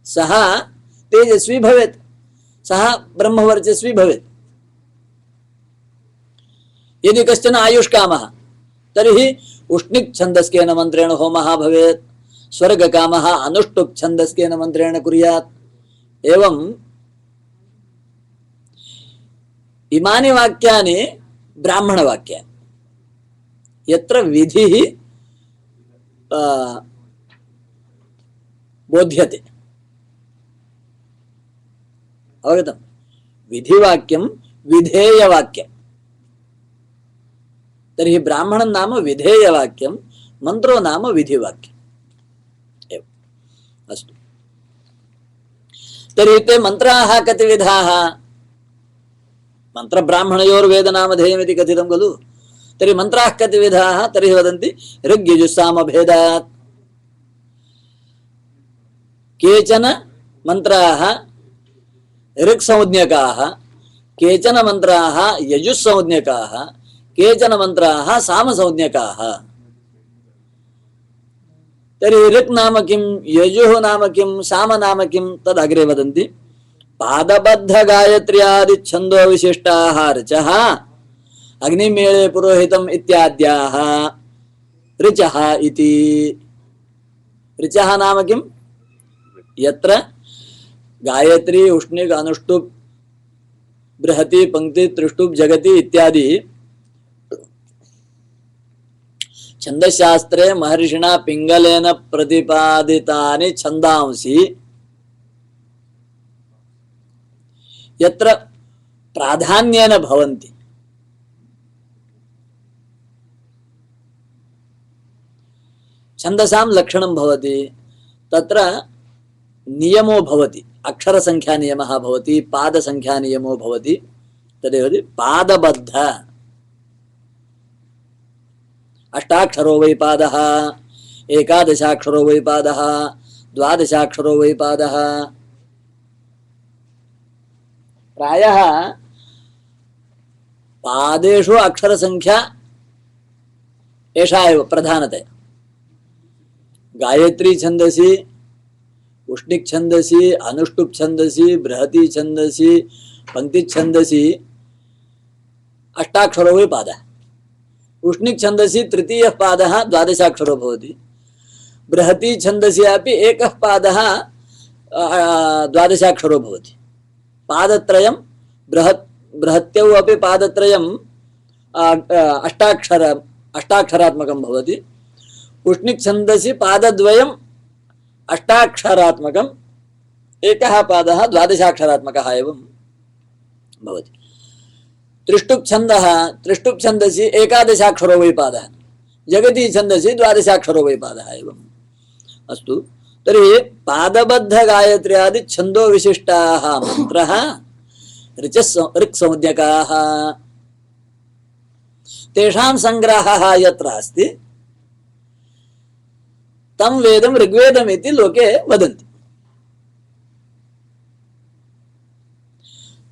सः तेजस्वी भवेत्, सः ब्रह्मवर्चस्वी भवेत्। यदि कश्चन आयुष्कामः तर्हि उष्णिक् छन्दस्केन मन्त्रेण होमः भवेत्, स्वर्गकामः अनुष्टुप् छन्दस्केन मन्त्रेण कुर्यात्। एवं इमानि वाक्यानि ब्राह्मणवाक्यानि, यत्र विधिः बोध्यते। अवगतं? विधिवाक्यं विधेयवाक्यं। तर्हि ब्राह्मणं नाम विधेयवाक्यं, मन्त्रो नाम विधिवाक्यम्। एवम् अस्तु। तर्हि ते मन्त्राः कति विधाः? मन्त्रब्राह्मणयोर्वेदनामधेयमिति कथितं खलु। तर्हि मन्त्राः कति विधाः? तर्हि वदन्ति ऋग्यजुस्सामभेदात्। केचन मन्त्राः ऋक् संज्ञकाः, केचन मन्त्राः यजुस्संज्ञकाः, केचन मन्त्राः सामसंज्ञकाः। तर्हि ऋक् नाम किं, यजुः नाम किं, साम नाम किं तद् अग्रे वदन्ति। पादबद्ध गायत्र्यादि छन्दो विशिष्टाः ऋचः अग्निमेळे पुरोहितम् इत्याद्याः ऋचः इति। ऋचः नाम किं, यत्र गायत्री उष्णिक अनुष्टुप् बृहति पंक्ति त्रिष्टुप् जगति इत्यादि छन्दशास्त्रे महर्षिणा पिंगलेन प्रतिपादितानि छन्दांसि यत्र प्राधान्येन भवन्ति। छन्दसां लक्षणं भवति, तत्र नियमो भवति, अक्षरसंख्या नियमः भवति, पादसंख्या नियमो भवति। तदेव पादबद्ध, अष्टाक्षरो वै पादः, एकादशाक्षरो वै पादः, द्वादशाक्षरो वै पादः। प्रायः पादेषु अक्षरसंख्या एषा एव प्रधानतया। गायत्री छन्दसि, उष्णिक् छन्दसि, अनुष्टुप् छन्दसि, बृहति छन्दसि, पंक्ति छन्दसि अष्टाक्षरो वै पादः। उष्णिक् छन्दसि तृतीयः पादः द्वादशाक्षरो भवति। बृहति छन्दसि अपि एकः पादः द्वादशाक्षरो भवति। पादत्रयं बृहत्यौ अपि पादत्रयं अष्टाक्षरात्मकं भवति। उष्णिक् छन्दसि पादद्वयम् अष्टाक्षरात्मकम्, एकः पादः द्वादशाक्षरात्मकः एवं भवति। त्रिष्टुप् छन्दः, त्रिष्टुप् छन्दसि एकादशाक्षरो वै पादः, जगति छन्दसि द्वादशाक्षरो वै पादः एवम्। अस्तु, तर्हि पादबद्ध गायत्र्यादि छन्दो विशिष्टाः मन्त्रः ऋक् संज्ञकाः, तेषां संग्रहः यत्र अस्ति तं वेदं ऋग्वेदम् इति लोके वदन्ति।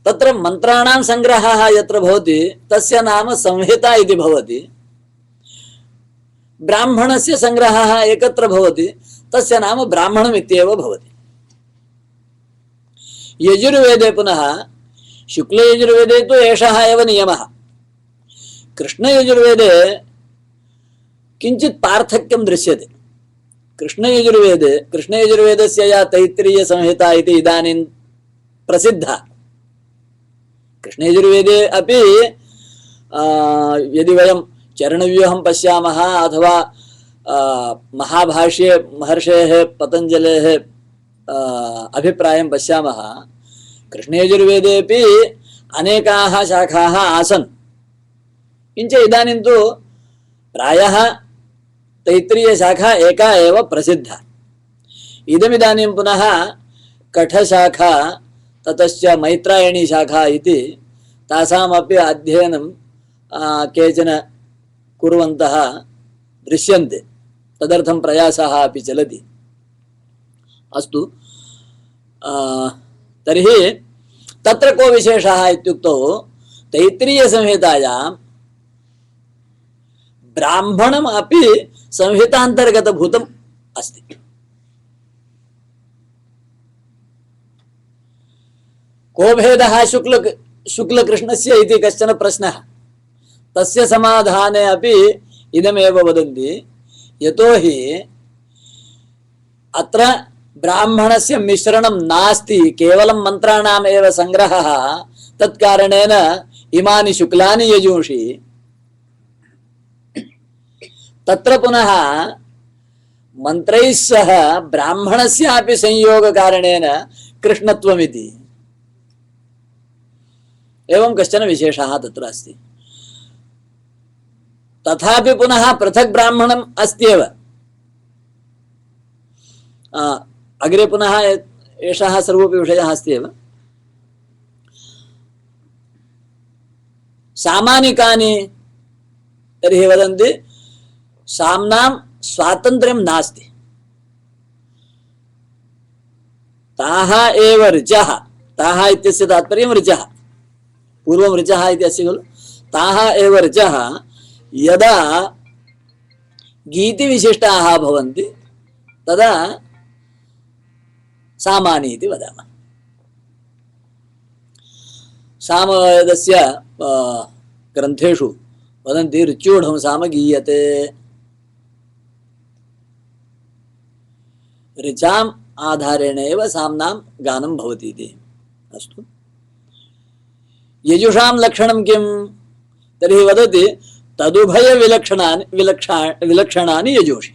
तत्र मन्त्राणां संग्रहः यत्र भवति तस्य नाम संहिता इति भवति। ब्राह्मणस्य संग्रहः एकत्र भवति, तस्य नाम ब्राह्मणम् इत्येव भवति। यजुर्वेदे पुनः शुक्लयजुर्वेदे तु एषः एव नियमः। कृष्णयजुर्वेदे किञ्चित् पार्थक्यं दृश्यते। कृष्णयजुर्वेदस्य या तैत्तिरीय संहिता इति इदानीं प्रसिद्धा, कृष्णयजुर्वेदे अपि यदि वयं चरणव्यूहं पश्यामः अथवा महाभाष्ये महर्षेः पतञ्जलेः अभिप्रायं पश्यामः, कृष्णयजुर्वेदेपि अनेकाः शाखाः आसन्, किञ्च इदानीं तु प्रायः तैत्तिरीयशाखा एका एव प्रसिद्धा। इदमिदानीं पुनः कठशाखा ततश्च मैत्रायणी शाखा इति तासामपि अध्ययनं केचन कुर्वन्तः दृश्यन्ते, तदर्थं प्रयासः अपि चलति। अस्तु, तर्हि तत्र को विशेषः इत्युक्तौ तैत्तिरीयसंहितायां ब्राह्मणम् अपि संहितान्तर्गतभूतम् अस्ति। को भेदः शुक्लकृष्णस्य इति कश्चन प्रश्नः, तस्य समाधाने अपि इदमेव वदन्ति, यतोहि अत्र ब्राह्मणस्य मिश्रणं नास्ति, केवलं मन्त्राणाम् एव संग्रहः, तत्कारणेन इमानि शुक्लानि यजूंषि। तत्र पुनः मन्त्रैः सह ब्राह्मणस्यापि संयोगकारणेन कृष्णत्वमिति एवं कश्चन विशेषः तत्र अस्ति। तथापि पुनः पृथक् ब्राह्मणम् अस्त्येव। अग्रे पुनः एषः सर्वोपि विषयः अस्त्येव। सामानि कानि तर्हि वदन्ति, साम्नां स्वातन्त्र्यं नास्ति, ताः एव ऋचः। ताः इत्यस्य तात्पर्यं ऋचः, पूर्वं ऋचः इति अस्ति खलु, ताः एव ऋचः यदा गीतिविशिष्टाः भवन्ति तदा सामानि इति वदामः। सामवेदस्य ग्रन्थेषु वदन्ति ऋच्यूढं साम गीयते, ऋचाम् आधारेण एव साम्नां गानं भवति इति। अस्तु, यजुषां लक्षणं किं तर्हि वदति तदुभय विलक्षणानि यजुषि,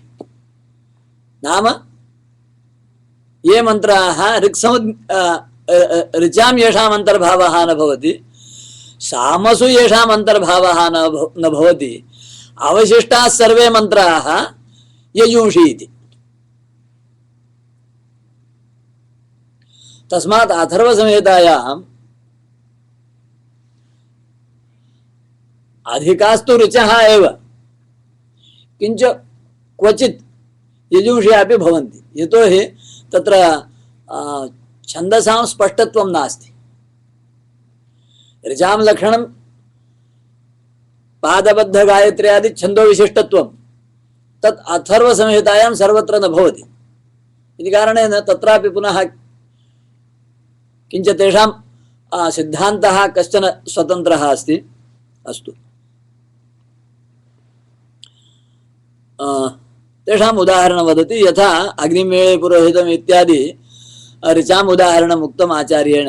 नाम ये मंत्राः ऋचां येषाम् अन्तर्भावः न भवति, सामसु येषाम् अन्तर्भावः न भवति, अवशिष्टाः सर्वे मंत्राः यजुंषि इति। तस्मात् अथर्वसंहितायाम् अधिकास्तु ऋचः एव, किंच क्वचित् यजुंषि अपि भवन्ति, यतोहि तत्र छन्दसां स्पष्टत्वं नास्ति। ऋचां लक्षणं पादबद्ध गायत्र्यादि छन्दो विशिष्टत्वं तत् अथर्वसंहितायां सर्वत्र न भवति इति कारणेन तत्रापि पुनः किञ्च तेषां सिद्धान्तः कश्चन स्वतन्त्रः अस्ति। अस्तु, तेषाम् उदाहरणं वदति, यथा अग्निमेळे पुरोहितम् इत्यादि ऋचाम् उदाहरणम् उक्तम् आचार्येण।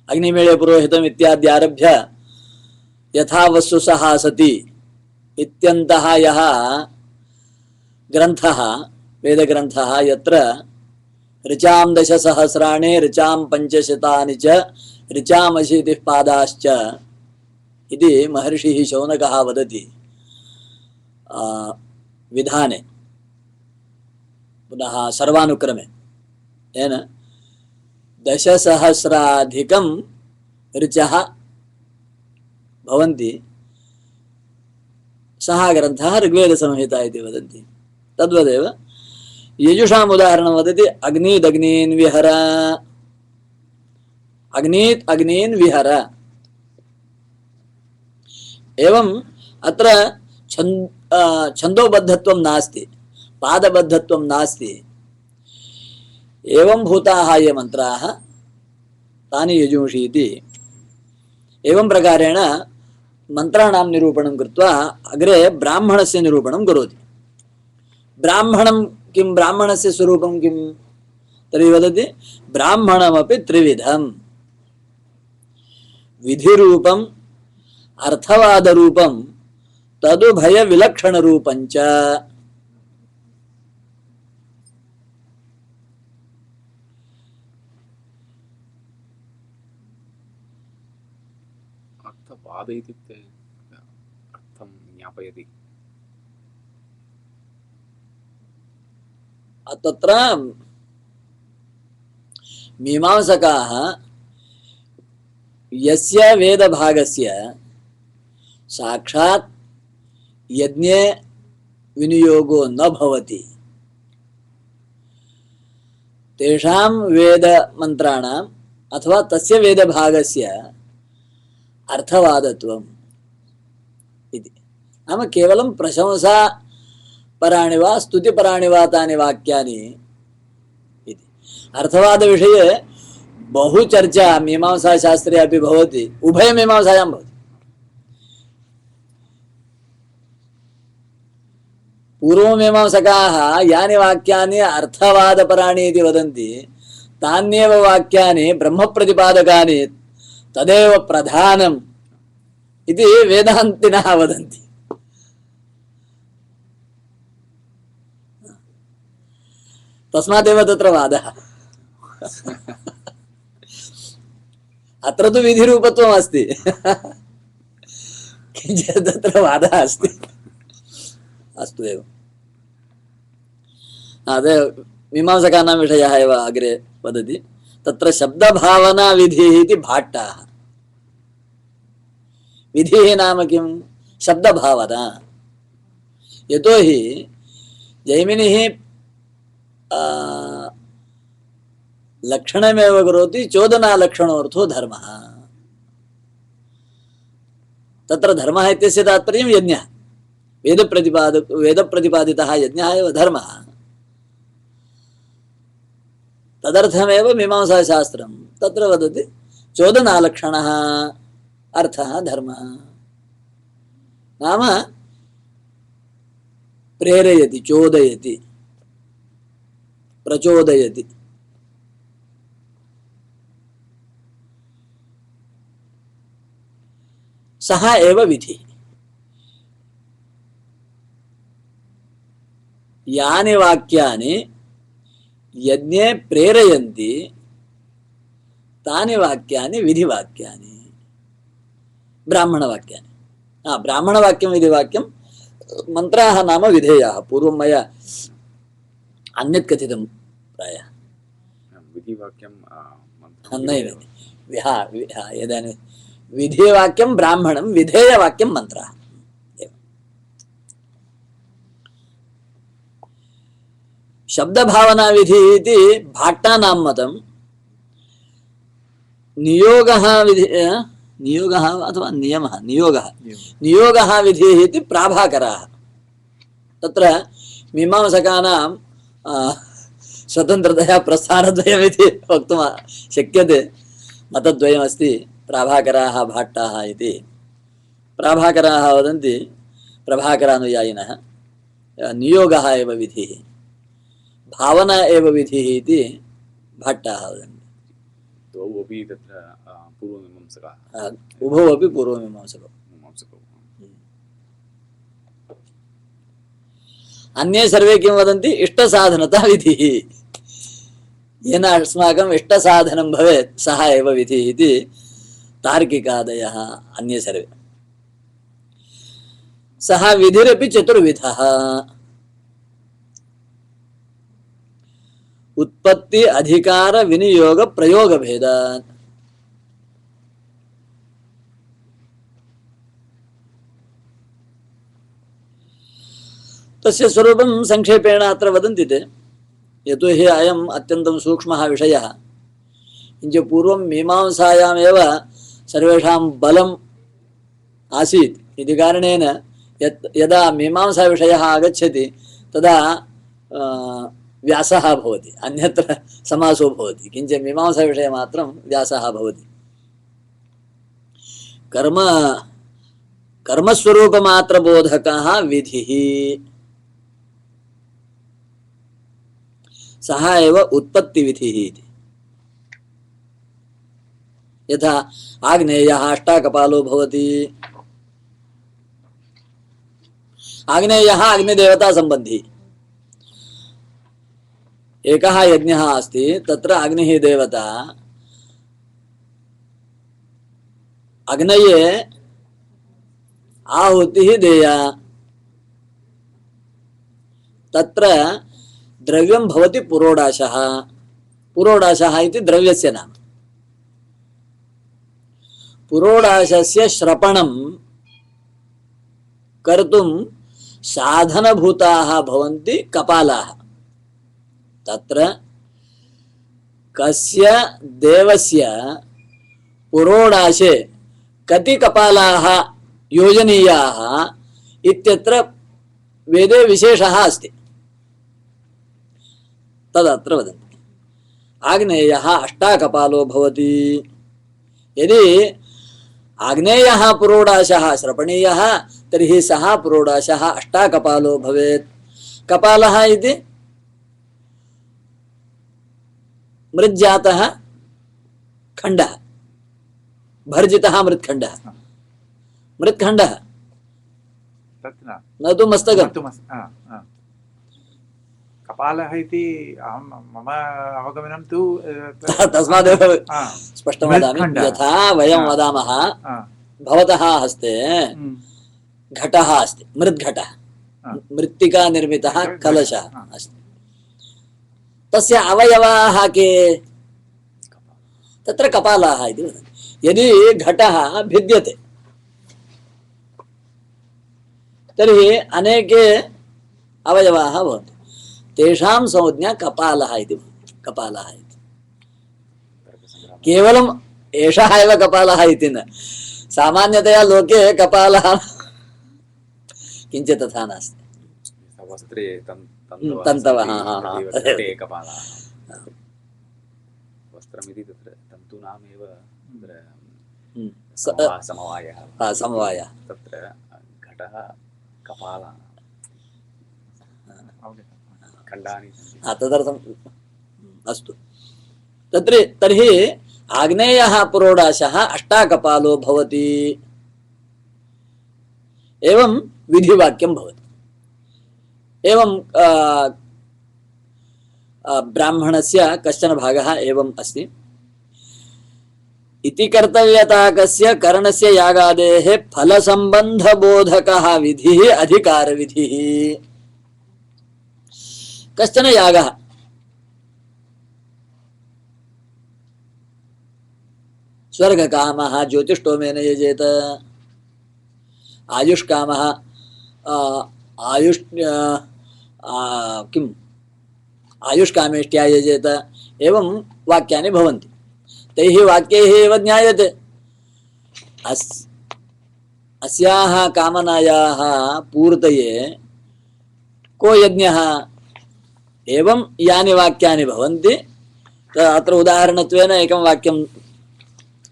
अग्निमेळे पुरोहितम् इत्यादि आरभ्य यथा वस्तु सहा सति इत्यन्तः यः ग्रन्थः वेदग्रन्थः, यत्र ऋचां दशसहस्राणि ऋचां पञ्चशतानि च ऋचामशीतिः पादाश्च इति महर्षिः शौनकः वदति विधाने, पुनः सर्वानुक्रमे, येन दशसहस्राधिकं ऋचः भवन्ति। सः ग्रन्थः ऋग्वेदसंहिता इति वदन्ति। तद्वदेव यजुषाम् उदाहरणं वदति, अग्नीदग्नीन् विहर, अग्नीत् अग्नीन् विहर। एवम् अत्र छन्दोबद्धत्वं नास्ति, पादबद्धत्वं नास्ति। एवं भूताः ये मंत्राः तानि यजुंषि इति। एवं प्रकारेण मंत्राणां निरूपणं कृत्वा अग्रे ब्राह्मणस्य निरूपणं करोति। ब्राह्मणं किं, ब्राह्मणस्य स्वरूपं किं तर्हि वदति, ब्राह्मणमपि त्रिविधं, विधिरूपम् अर्थवादरूपं तदुभय विलक्षणरूपञ्च। अर्थवाद इत्युक्ते अर्थं ज्ञापयति। तत्र मीमांसकाः यस्य वेदभागस्य साक्षात् यज्ञे विनियोगो न भवति तेषां वेदमन्त्राणाम् अथवा तस्य वेदभागस्य अर्थवादत्वम् इति। नाम केवलं प्रशंसा पराणि वा स्तुतिपराणि वा तानि वाक्यानि इति। अर्थवादविषये बहु चर्चा मीमांसाशास्त्रे अपि भवति, उभयमीमांसायां भवति। पूर्वमीमांसकाः यानि वाक्यानि अर्थवादपराणि इति वदन्ति, तान्येव वाक्यानि ब्रह्मप्रतिपादकानि तदेव प्रधानम् इति वेदान्तिनः वदन्ति। तस्मादेव तत्र वादः। अत्र तु विधिरूपत्वम् अस्ति, किञ्चित् तत्र वादः अस्ति। अस्तु एव, मीमांसकानां विषयः एव अग्रे वदति। तत्र शब्दभावना विधिः इति भाट्टाः। विधिः नाम किं? शब्दभावना। यतोहि जैमिनिः लक्षणमेव करोति चोदनालक्षणोऽर्थो धर्मः। तत्र धर्मः इत्यस्य तात्पर्यं यज्ञः, वेदप्रतिपादितः यज्ञः एव धर्मः। तदर्थमेव मीमांसाशास्त्रं तत्र वदति चोदनालक्षणः अर्थः धर्मः। नाम प्रेरयति, चोदयति, प्रचोदयति। सः एव विधिः। यानि वाक्यानि यज्ञे प्रेरयन्ति तानि वाक्यानि विधिवाक्यानि, ब्राह्मणवाक्यानि। ब्राह्मणवाक्यं विधिवाक्यं, मन्त्राः नाम विधेयाः। पूर्वं मया अन्यत् कथितं प्रायः। विधिवाक्यं नैव इदानीं विधिवाक्यं ब्राह्मणं, विधेयवाक्यं मन्त्रः। शब्दभावना विधि इति भाट्टानां मतं। नियोगः विधि, नियोगः अथवा नियमः, नियोगः विधिः इति प्राभाकराः। तत्र मीमांसकानां स्वतन्त्रतया प्रस्थानद्वयमिति वक्तुं शक्यते। मतद्वयमस्ति, प्राभाकराः भाट्टाः इति। प्राभाकराः वदन्ति, प्रभाकरानुयायिनः, नियोगः एव विधिः, भावना एव विधिः इति भाट्टाः वदन्ति। द्वौ अपि तत्र पूर्वमीमांसकाः, उभौ अपि पूर्वमीमांसकौ। अन्ये सर्वे किं वदन्ति, इष्टसाधनता विधिः, येन अस्माकम् इष्टसाधनं भवेत् सः एव विधिः इति तार्किकादयः अन्ये सर्वे। सः विधिरपि चतुर्विधः। उत्पत्ति अधिकार विनियोग प्रयोग भेदात्। तस्य स्वरूपं संक्षेपेण अत्र वदन्ति ते। यतो हि अयम् अत्यन्तं सूक्ष्मः विषयः। किञ्च पूर्वं मीमांसायामेव सर्वेषां बलम् आसीत् इति कारणेन यदा मीमांसाविषयः आगच्छति तदा व्यासः भवति, अन्यत्र समासो भवति, किञ्च मीमांसाविषयमात्रं व्यासः भवति। कर्मस्वरूपमात्रबोधकः विधिः, सः एव उत्पत्तिविधिः इति। यथा आग्नेयः अष्टाकपालो भवति। आग्नेयः अग्निदेवता सम्बन्धी। एकः यज्ञः अस्ति, तत्र अग्निः देवता। अग्नये आहुतिः देया। तत्र द्रव्यं भवति पुरोडाशः। पुरोडाशः इति द्रव्यस्य नाम। पुरोडाशस्य श्रपणं कर्तुं साधनभूताः भवन्ति कपालाः। तत्र कस्य देवस्य पुरोडाशे कति कपालाः योजनीयाः इत्यत्र वेदे विशेषः अस्ति। तदत्र वदन्ति। आग्नेयः अष्टाकपालो भवति। यदि आग्नेयः पुरोडाशः श्रपणीयः तर्हि सः पुरोडाशः अष्टाकपालो भवेत्। कपालः इति मृज्जातः खण्डः, भर्जितः मृत्खण्डः। मृत्खण्डः न तु मस्तकं। कपालः इति मम अवगमनं तु तस्मादेव स्पष्टं वदामि। यथा वयं वदामः भवतः हस्ते घटः अस्ति, मृद्घटः, मृत्तिका निर्मितः कलशः अस्ति। तस्य अवयवाः के? तत्र कपालाः इति वदन्ति। यदि घटः भिद्यते तर्हि अनेके अवयवाः भवन्ति, तेषां संज्ञा कपालः इति भवति। कपालः इति केवलम् एषः एव कपालः इति न, सामान्यतया लोके कपालः किञ्चित् तथा नास्ति। वस्त्रे तन्तवः तटे कपालाः वस्त्रमिति तत्र तन्तूनामेव समवायः समवायः तत्र घटः कपालाः खण्डानि तदर्थम् अस्तु। तर्हि आग्नेयः पुरोडाशः अष्टाकपालो भवति, एवं विधिवाक्यं भवति। एवं ब्राह्मणस्य कश्चन भागः एवम् अस्ति। इति कर्तव्यताकस्य करणस्य यागादेः फलसम्बन्धबोधकः विधिः अधिकारविधिः। कश्चन यागः स्वर्गकामः ज्योतिष्टोमेन यजेत, आयुष्कामः किम् आयुष्कामेष्ट्या यजेत, एवं वाक्यानि भवन्ति। तैः वाक्यैः एव ज्ञायते अस्याः कामनायाः पूर्तये को यज्ञः, एवं यानि वाक्यानि भवन्ति। अत्र उदाहरणत्वेन एकं वाक्यं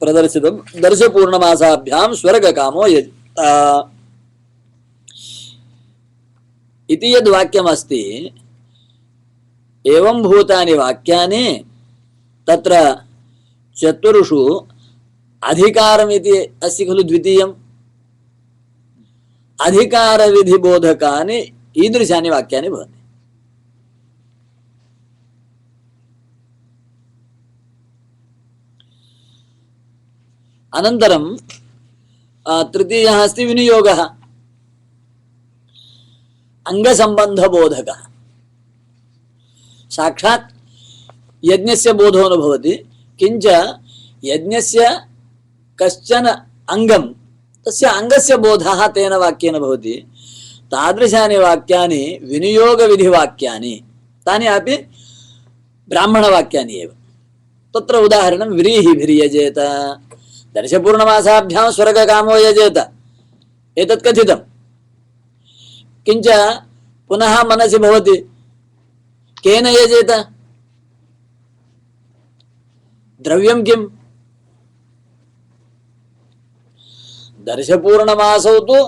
प्रदर्शितं, दर्शपूर्णमासाभ्यां स्वर्गकामो यजेत इति यद् वाक्यमस्ति। एवं भूतानि वाक्यानि तत्र चतुर्षु अधिकारमिति अस्ति खलु द्वितीयम्, अधिकारविधिबोधकानि ईदृशानि वाक्यानि भवन्ति। अनन्तरं तृतीयः अस्ति विनियोगः, अंगसंबंधबोधकः। साक्षात् यज्ञस्य बोधो न भवति, किंच यज्ञस्य कश्चन अंगं तस्य अंगस्य बोधः तेन वाक्येन भवति। तादृशानि वाक्यानि विनियोगविधिवाक्यानि, तानि अपि ब्राह्मणवाक्यानि एव। तत्र उदाहरणं व्रीहिभिर्यजेत, दर्शपूर्णमासाभ्यां स्वर्गकामो यजेत, एतत् कथितं। किंच पुनः मनसि भवति केन यजेत, द्रव्यं किम्? दर्शपूर्णमासौ तु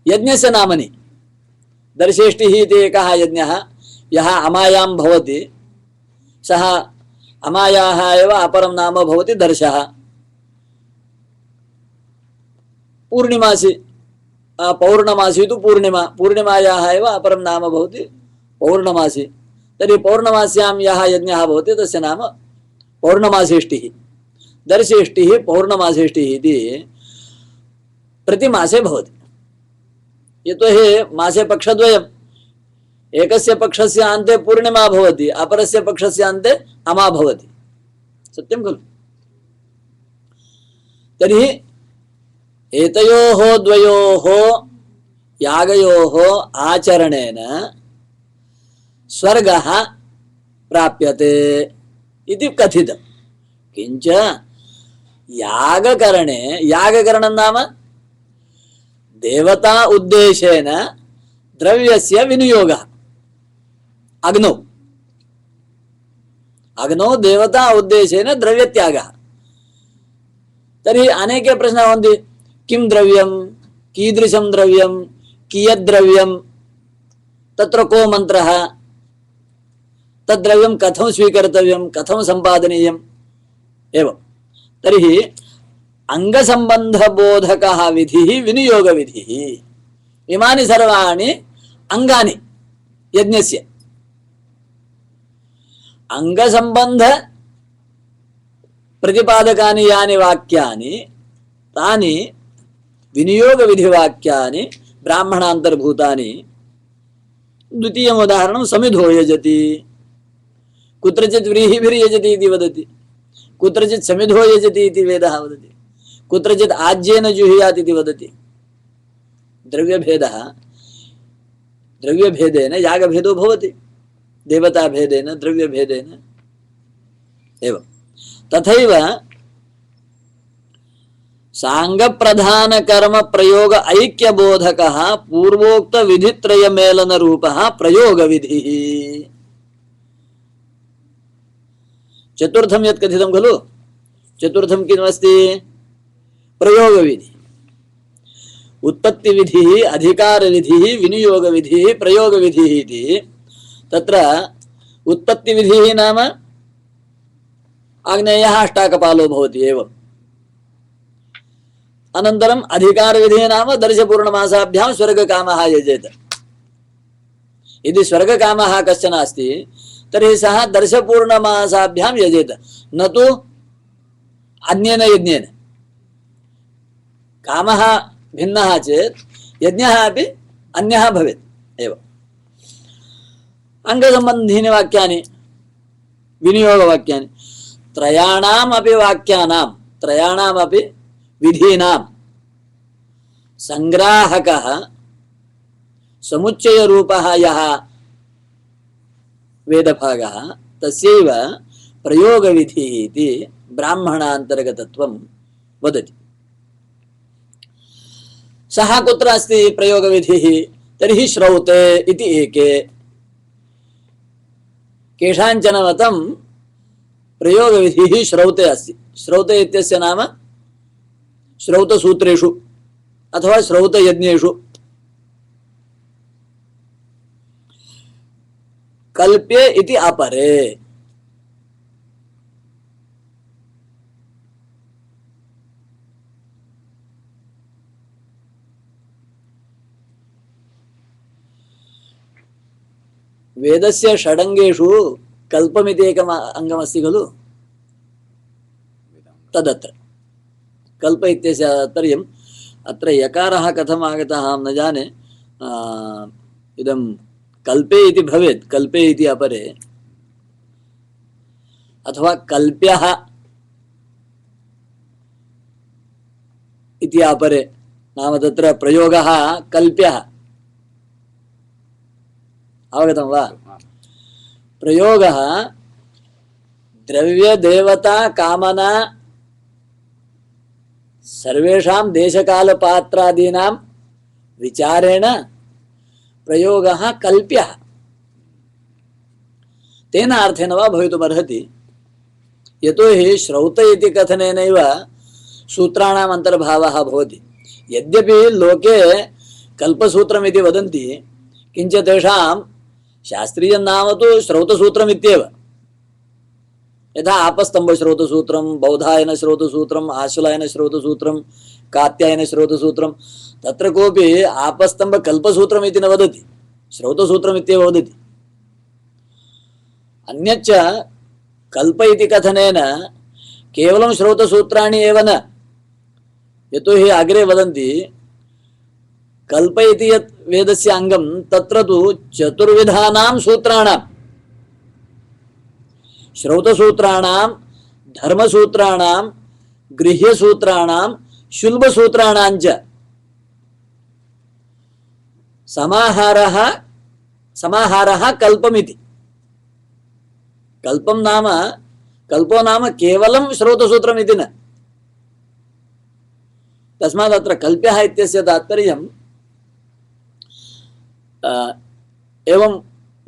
यज्ञस्य नामनि। दर्शेष्टिः इति एकः यज्ञः, यः अमायां भवति, सः अमायाः एव अपरं नाम भवति दर्शः। पूर्णिमासि पौर्णमासी तु पूर्णिमा, पूर्णिमायाः एव अपरं नाम भवति पौर्णमासी। तर्हि पौर्णमास्यां यः यज्ञः भवति तस्य नाम पौर्णमासेष्टिः। दर्शेष्टिः पौर्णमासेष्टिः इति प्रतिमासे भवति। यतोहि मासे पक्षद्वयम्, एकस्य पक्षस्य अन्ते पूर्णिमा भवति, अपरस्य पक्षस्य अन्ते अमा भवति। सत्यं खलु? तर्हि एतयोः द्वयोः यागयोः आचरणेन स्वर्गः प्राप्यते इति कथितं। किंच यागकरणे, यागकरणं नाम देवता उद्देशेन द्रव्यस्य विनियोगः। अग्नौ अग्नौ देवता उद्देशेन द्रव्यत्यागः। तर्हि अनेके प्रश्नाः भवन्ति, किं द्रव्यं, कीदृशं द्रव्यं, कियद्द्रव्यं, तत्र को मन्त्रः, तद्द्रव्यं कथं स्वीकर्तव्यं, कथं सम्पादनीयम् एवं। तर्हि अंगसंबंधबोधकः विधिः विनियोगविधिः। इमानि सर्वाणि अंगानि यज्ञस्य। अंगसंबंध प्रतिपादकानि यानि वाक्यानि तानि विनियोगविधिवाक्यानि ब्राह्मणान्तर्भूतानि। द्वितीयम् उदाहरणं समिधो यजति। कुत्रचित् व्रीहिभिर्यजति इति वदति, कुत्रचित् समिधो यजति इति वेदः वदति, कुत्रचित् आज्येन जुहुयात् इति वदति। द्रव्यभेदः, द्रव्यभेदेन यागभेदो भवति, देवताभेदेन द्रव्यभेदेन एवं। तथैव सांग प्रधान कर्म प्रयोग ऐक्य बोधकः पूर्वोक्त विधित्रय मेलन रूपः प्रयोग विधिः। चतुर्थं यत् कथितं खलु, चतुर्थं किमस्ति? प्रयोग विधि। उत्पत्ति विधिः, अधिकार विधिः, विनियोग विधिः, प्रयोग विधिः इति। तत्र उत्पत्ति विधिः नाम आग्नेयः अष्टाकपालो भवति एवम्। अनन्तरम् अधिकार विधिः नाम दर्शपूर्णमासाभ्यां स्वर्गकामः यजेत। यदि स्वर्गकामः कश्चन अस्ति तर्हि सः दर्शपूर्णमासाभ्यां यजेत, न तु अन्येन यज्ञेन। कामः भिन्नः चेत् यज्ञः अपि अन्यः भवेत् एव। अंगसंबंधीनि वाक्यानि, विनियोगवाक्यानि, त्रयाणामपि वाक्यानां, त्रयाणामपि विधीनां संग्राहकः समुच्चय रूपः यः वेदभागः तस्यैव प्रयोग विधिः इति ब्राह्मणान्तर्गतत्वं वदति। सः कुत्र अस्ति प्रयोग विधिः? तर्हि श्रौते इति एके। केषाञ्चन मतं प्रयोग विधिः श्रौते अस्ति। श्रौते इत्यस्य नाम श्रौतसूत्रेषु अथवा श्रौतयज्ञेषु। कल्प्ये इति अपरे। वेदस्य षडङ्गेषु कल्पमिति एकम् अङ्गमस्ति खलु, तदत्र कल्प इत्यस्य तात्पर्यम्। अत्र यकारः कथम् आगतः अहं न जाने। इदं कल्पे इति भवेत्, कल्पे इति अपरे, अथवा कल्प्यः इति अपरे। नाम तत्र प्रयोगः कल्प्यः। अवगतं वा? प्रयोगः द्रव्य देवता कामना सर्वेषां देशकाल पात्रादीनां विचारेण प्रयोगः कल्प्यः। तेन अर्थेन वा भवितुमर्हति। यतोहि श्रौत इति कथनेनैव सूत्राणाम् अन्तर्भावः भवति। यद्यपि लोके कल्पसूत्रमिति वदन्ति, किञ्च तेषां शास्त्रीयं नाम तु श्रौतसूत्रमित्येव। यथा आपस्तम्भश्रौतसूत्रं, बौधायन श्रौतसूत्रम्, आश्वलायन श्रौतसूत्रं, कात्यायन श्रौतसूत्रं, तत्र कोऽपि आपस्तम्भ कल्पसूत्रम् इति न वदति, श्रौतसूत्रम् इत्येव वदति। अन्यच्च कल्प इति कथनेन केवलं श्रौतसूत्राणि एव न, यतोहि अग्रे वदन्ति कल्प इति यत् वेदस्य अङ्गं तत्र तु चतुर्विधानां सूत्राणां, श्रौतसूत्राणां, धर्मसूत्राणां, गृह्यसूत्राणां, शुल्बसूत्राणां च समाहारः कल्पमिति। कल्पं नाम, कल्पो नाम केवलं श्रौतसूत्रम् इति न। तस्मात् अत्र कल्प्यः इत्यस्य तात्पर्यं एवं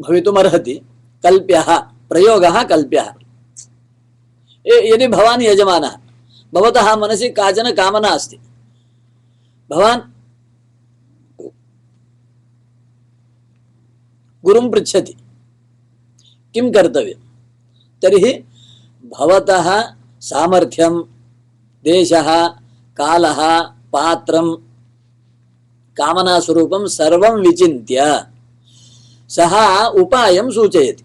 भवितुमर्हति। कल्प्यः, प्रयोगः कल्प्यः। यदि भवान् यजमानः, भवतः मनसि काचन कामना अस्ति, भवान् गुरुं पृच्छति किं कर्तव्यं, तर्हि भवतः सामर्थ्यं, देशः, कालः, पात्रं, कामनास्वरूपं सर्वं विचिन्त्य सः उपायं सूचयति,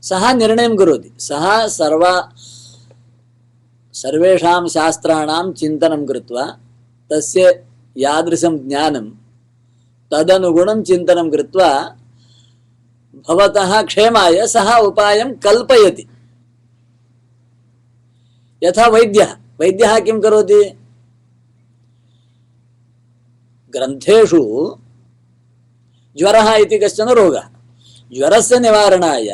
सः निर्णयं करोति। सः सर्वेषां शास्त्राणां चिन्तनं कृत्वा तस्य यादृशं ज्ञानं तदनुगुणं चिन्तनं कृत्वा भवतः क्षेमाय सः उपायं कल्पयति। यथा वैद्यः किं करोति? ग्रन्थेषु ज्वरः इति कश्चन रोगः, ज्वरस्य निवारणाय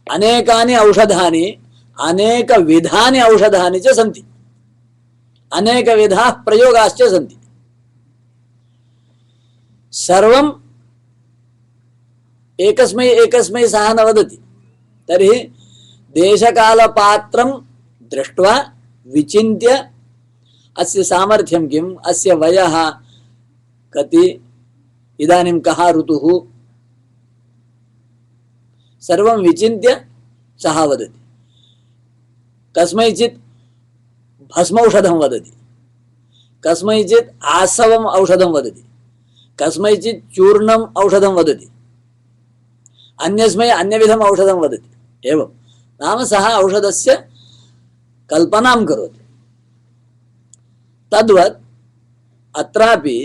अनेकानि औषधानि अनेकविधानि औषधानि च सन्ति, अनेकविधाः प्रयोगाश्च सन्ति। सर्वम् एकस्मै एकस्मै सः न वदति। तर्हि देशकालपात्रं दृष्ट्वा विचिन्त्य अस्य सामर्थ्यं किम्, अस्य वयः कति, इदानीं कः ऋतुः, सर्वं विचिन्त्य सः वदति। कस्मैचित् भस्मौषधं वदति, कस्मैचित् आसवम् औषधं वदति, कस्मैचित् चूर्णम् औषधं वदति, अन्यस्मै अन्यविधम् औषधं वदति। एवं नाम सः औषधस्य कल्पनां करोति। तद्वत् अत्रापि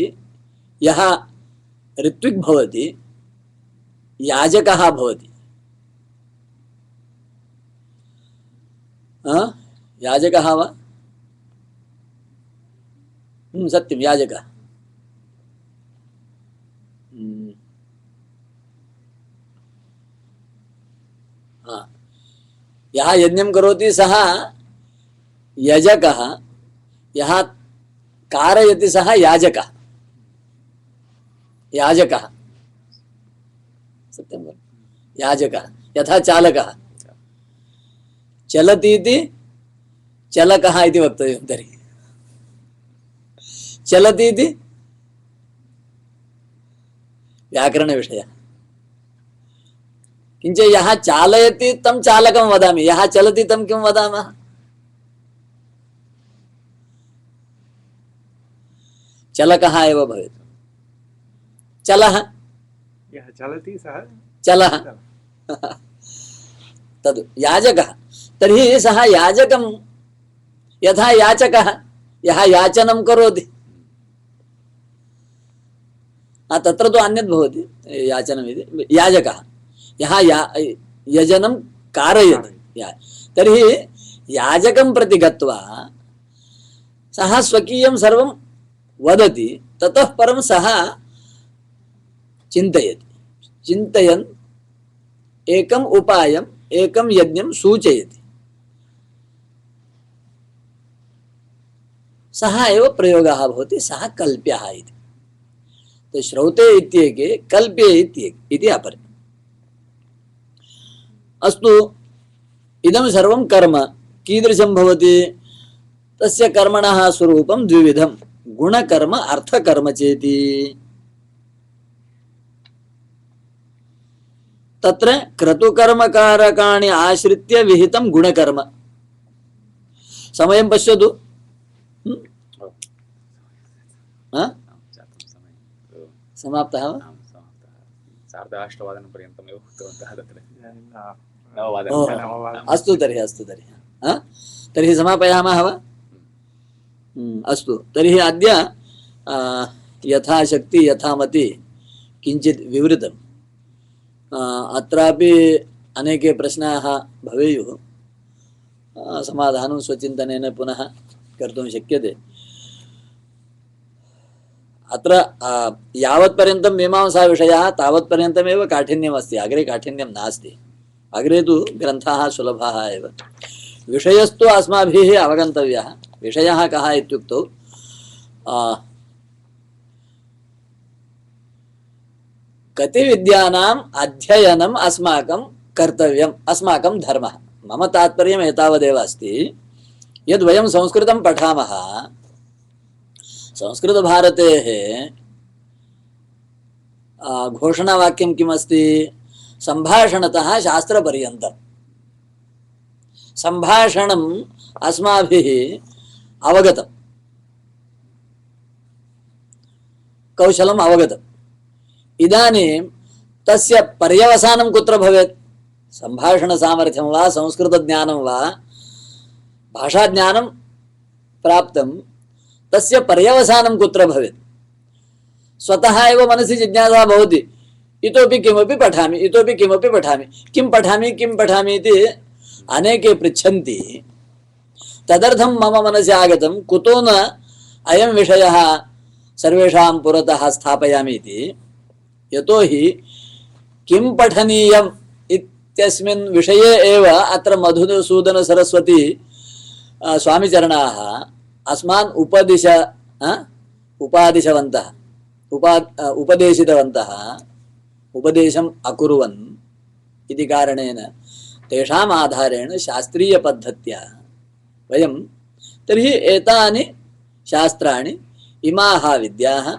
यः ऋत्विक् भवति, याजकः भवति, याजकः वा, सत्यं याजकः, यः यज्ञं करोति सः यजकः, यः कारयति सः याजकः, याजकः, सत्यं खलु, याजकः। यथा चालकः, चलति इति चलकः इति वक्तव्यं। तर्हि चलति इति व्याकरणविषयः। किञ्च यः चालयति तं चालकं वदामि, यः चलति तं किं वदामः? चलकः एव भवेत्। चलः, यः चलति सः चलः तद् याजकः। तर्हि सः याजकं यथा याचकः, यः याचनं करोति, तत्र तु अन्यद् भवति याचनमिति। याजकः यः यजनं कारयति, तर्हि याजकं प्रति गत्वा सः स्वकीयं सर्वं वदति। ततः परं सः चिन्तयति, चिन्तयन् एकम् उपायम् एकं यज्ञं सूचयति। सः एव प्रयोगः भवति, सः कल्प्यः इति। तो श्रौते इत्येके, कल्प्ये इत्येके इति अपरे। अस्तु, इदं सर्वं कर्म कीदृशं भवति? तस्य कर्मणः स्वरूपं द्विविधं, गुणकर्म अर्थकर्म चेति। तत्र क्रतुकर्मकारकाणि आश्रित्य विहितं गुणकर्म। समयं पश्यतु। समाप्तः वा? 8:30पर्यन्तमेव उक्तवन्तः तत्र। अस्तु तर्हि, अस्तु तर्हि, तर्हि समापयामः वा? अस्तु तर्हि अद्य यथाशक्ति यथामति किञ्चित् विवृतम्। अत्रापि अनेके प्रश्नाः भवेयुः, समाधानं स्वचिन्तनेन पुनः कर्तुं शक्यते। अत्र यावत्पर्यन्तं मीमांसाविषयः तावत्पर्यन्तमेव काठिन्यमस्ति, अग्रे काठिन्यं नास्ति। अग्रे तु ग्रन्थाः सुलभाः एव। विषयस्तु अस्माभिः अवगन्तव्यः। विषयः कः इत्युक्तौ कतिविद्यानाम् अध्ययनम् अस्माकं कर्तव्यम्, अस्माकं धर्मः। मम तात्पर्यम् एतावदेव अस्ति, यद् वयं संस्कृतं पठामः, संस्कृतभारतेः घोषणावाक्यं किमस्ति? सम्भाषणतः शास्त्रपर्यन्तं। सम्भाषणम् अस्माभिः अवगतं, कौशलम् अवगतम्। इदानीं तस्य पर्यवसानं कुत्र भवेत्? सम्भाषणसामर्थ्यं वा, संस्कृतज्ञानं वा, भाषाज्ञानं प्राप्तं, तस्य पर्यवसानं कुत्र भवेत्? स्वतः एव मनसि जिज्ञासा भवति, इतोपि किमपि पठामि, इतोपि किमपि पठामि, किं पठामि, किं पठामि इति अनेके पृच्छन्ति। तदर्थं मम मनसि आगतं, कुतो न अयं विषयः सर्वेषां पुरतः स्थापयामि इति। यतोहि किं पठनीयम् इत्यस्मिन् विषये एव अत्र मधुसूदन सरस्वती स्वामिचरणाः अस्मान् उपादिशवन्तः उपदेशितवन्तः उपदेशम् अकुर्वन् इति कारणेन तेषाम् आधारेण शास्त्रीयपद्धत्या वयं तर्हि एतानि शास्त्राणि इमाः विद्याः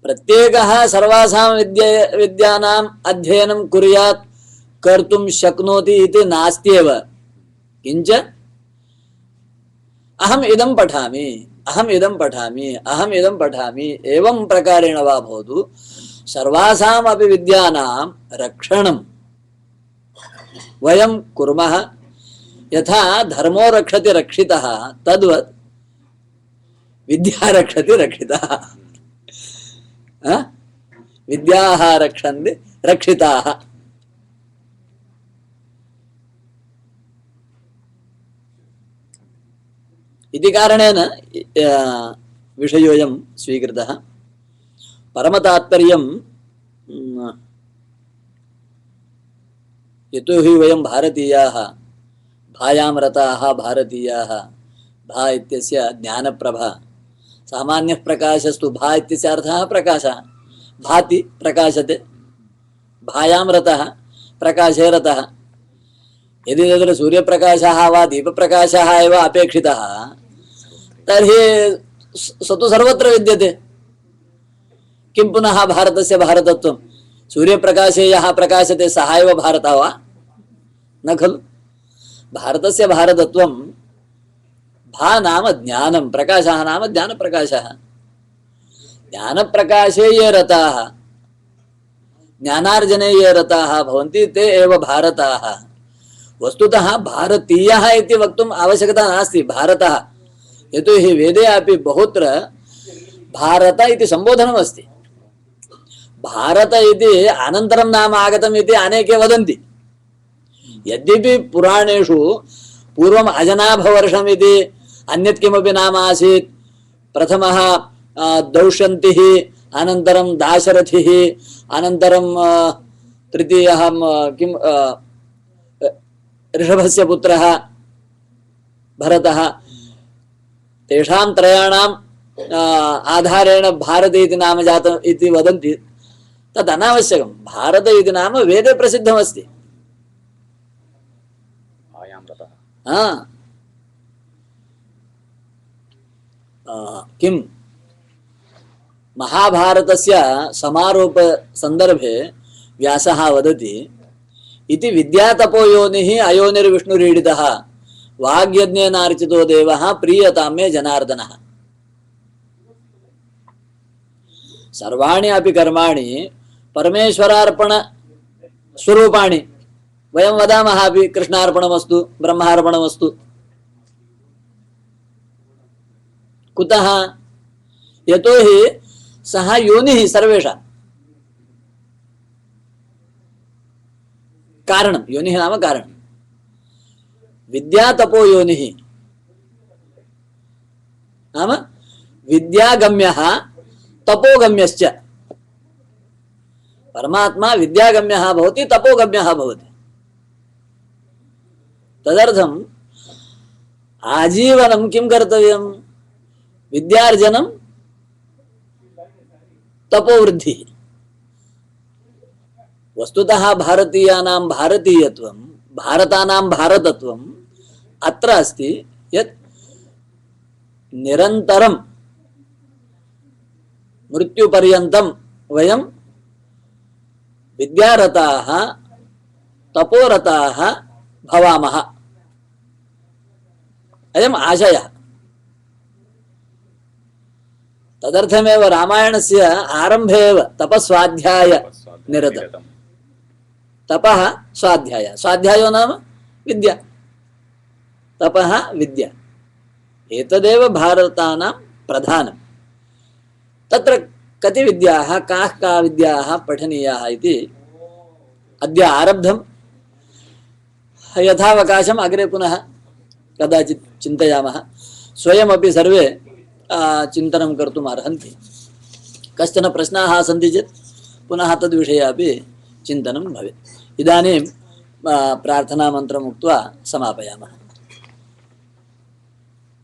प्रत्येकः सर्वासां विद्यानाम् अध्ययनं कुर्यात् कर्तुं शक्नोति इति नास्त्येव। किञ्च अहम् इदं पठामि एवं प्रकारेण वा भवतु सर्वासामपि विद्यानां रक्षणं वयं कुर्मः। यथा धर्मो रक्षति रक्षितः तद्वत् विद्या रक्षति रक्षितः। विद्याः रक्षन्ति रक्षिताः। इति कारणेन विषयोऽयं स्वीकृतः। परमतात्पर्यं यतोहि वयं भारतीयाः भायां रताः भारतीयाः। भा इत्यस्य ज्ञानप्रभा सामान्यः प्रकाशस्तु भा इत्यस्य अर्थः प्रकाशः भाति प्रकाशते भायां रतः प्रकाशे रतः। यदि तत्र सूर्यप्रकाशः वा दीपप्रकाशः एव अपेक्षितः तर्हि स तु सर्वत्र विद्यते। किं पुनः भारतस्य भारतत्वं? सूर्यप्रकाशे यः प्रकाशते सः एव भारतः वा? न खलु। भारतस्य भारतत्वं भा नाम ज्ञानं, प्रकाशः नाम ज्ञानप्रकाशः। ज्ञानप्रकाशे ये रताः ज्ञानार्जने ये रताः भवन्ति ते एव भारताः। वस्तुतः भारतीयः इति वक्तुम् आवश्यकता नास्ति, भारतः। यतोहि वेदे अपि बहुत्र भारत इति सम्बोधनम् अस्ति। भारत इति अनन्तरं नाम आगतम् इति अनेके वदन्ति। यद्यपि पुराणेषु पूर्वम् अजनाभवर्षम् इति अन्यत् किमपि नाम आसीत्। प्रथमः दौष्यन्तिः, अनन्तरं दाशरथिः, अनन्तरं तृतीयः किं ऋषभस्य पुत्रः भरतः। तेषां त्रयाणाम् आधारेण भारत इति नाम जातम् इति वदन्ति। तद् अनावश्यकं। भारत इति नाम वेदे प्रसिद्धमस्ति। किं महाभारतस्य समारोप संदर्भे व्यासः वदति इति विद्यातपोयोनिः अयोनिर्विष्णुरीडितः वाग्यज्ञेनार्चितो देवः प्रीयतां मे जनार्दनः। सर्वाणि अपि कर्माणि परमेश्वरार्पण स्वरूपाणि। वयं वदामः अपि कृष्णार्पणमस्तु ब्रह्मार्पणमस्तु। कुतः? यतोहि सः योनिः सर्वेषां। कारणं, योनिः नाम कारणं। विद्या तपो योनिः नाम विद्यागम्यः तपोगम्यश्च। परमात्मा विद्यागम्यः भवति तपोगम्यः भवति। तदर्थम् आजीवनं किं कर्तव्यं? विद्यार्जनं तपोवृद्धिः। वस्तुतः भारतीयानां भारतीयत्वं, भारतानां भारतत्वम् अत्र अस्ति यत् निरन्तरं मृत्युपर्यन्तं वयं विद्यारताः तपोरताः भवामः। अयम् आशयः। तदर्थमेव रामायणस्य आरम्भे एव तपस्वाध्याय निरतम्। तपः स्वाध्याय, स्वाध्यायो नाम विद्या, तपः विद्या। एतदेव भारतानां प्रधानं। तत्र कति विद्याः का विद्याः पठनीयाः इति अद्य आरब्धं। यथावकाशम् अग्रे पुनः कदाचित् चिन्तयामः। स्वयमपि सर्वे चिन्तनं कर्तुम् अर्हन्ति। कश्चन प्रश्नाः सन्ति चेत् पुनः तद्विषये अपि चिन्तनं भवेत्। इदानीं प्रार्थनामन्त्रम् उक्त्वा समापयामः।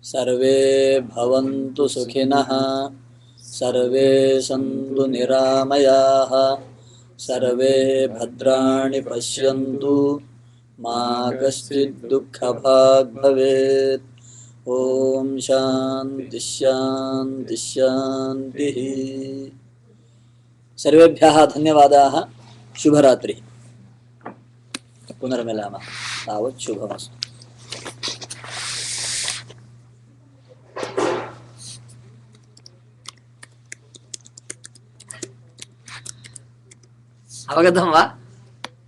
सर्वे भवन्तु सुखिनः, सर्वे सन्तु निरामयाः, सर्वे भद्राणि पश्यन्तु, मा कश्चित् दुःखभाग् भवेत्। ओम शांति शांति शांतिः। सर्वेभ्यः धन्यवादाः। शुभरात्रिः। पुनर्मिलामः। तावत् शुभमस्तु। अवगतं वा?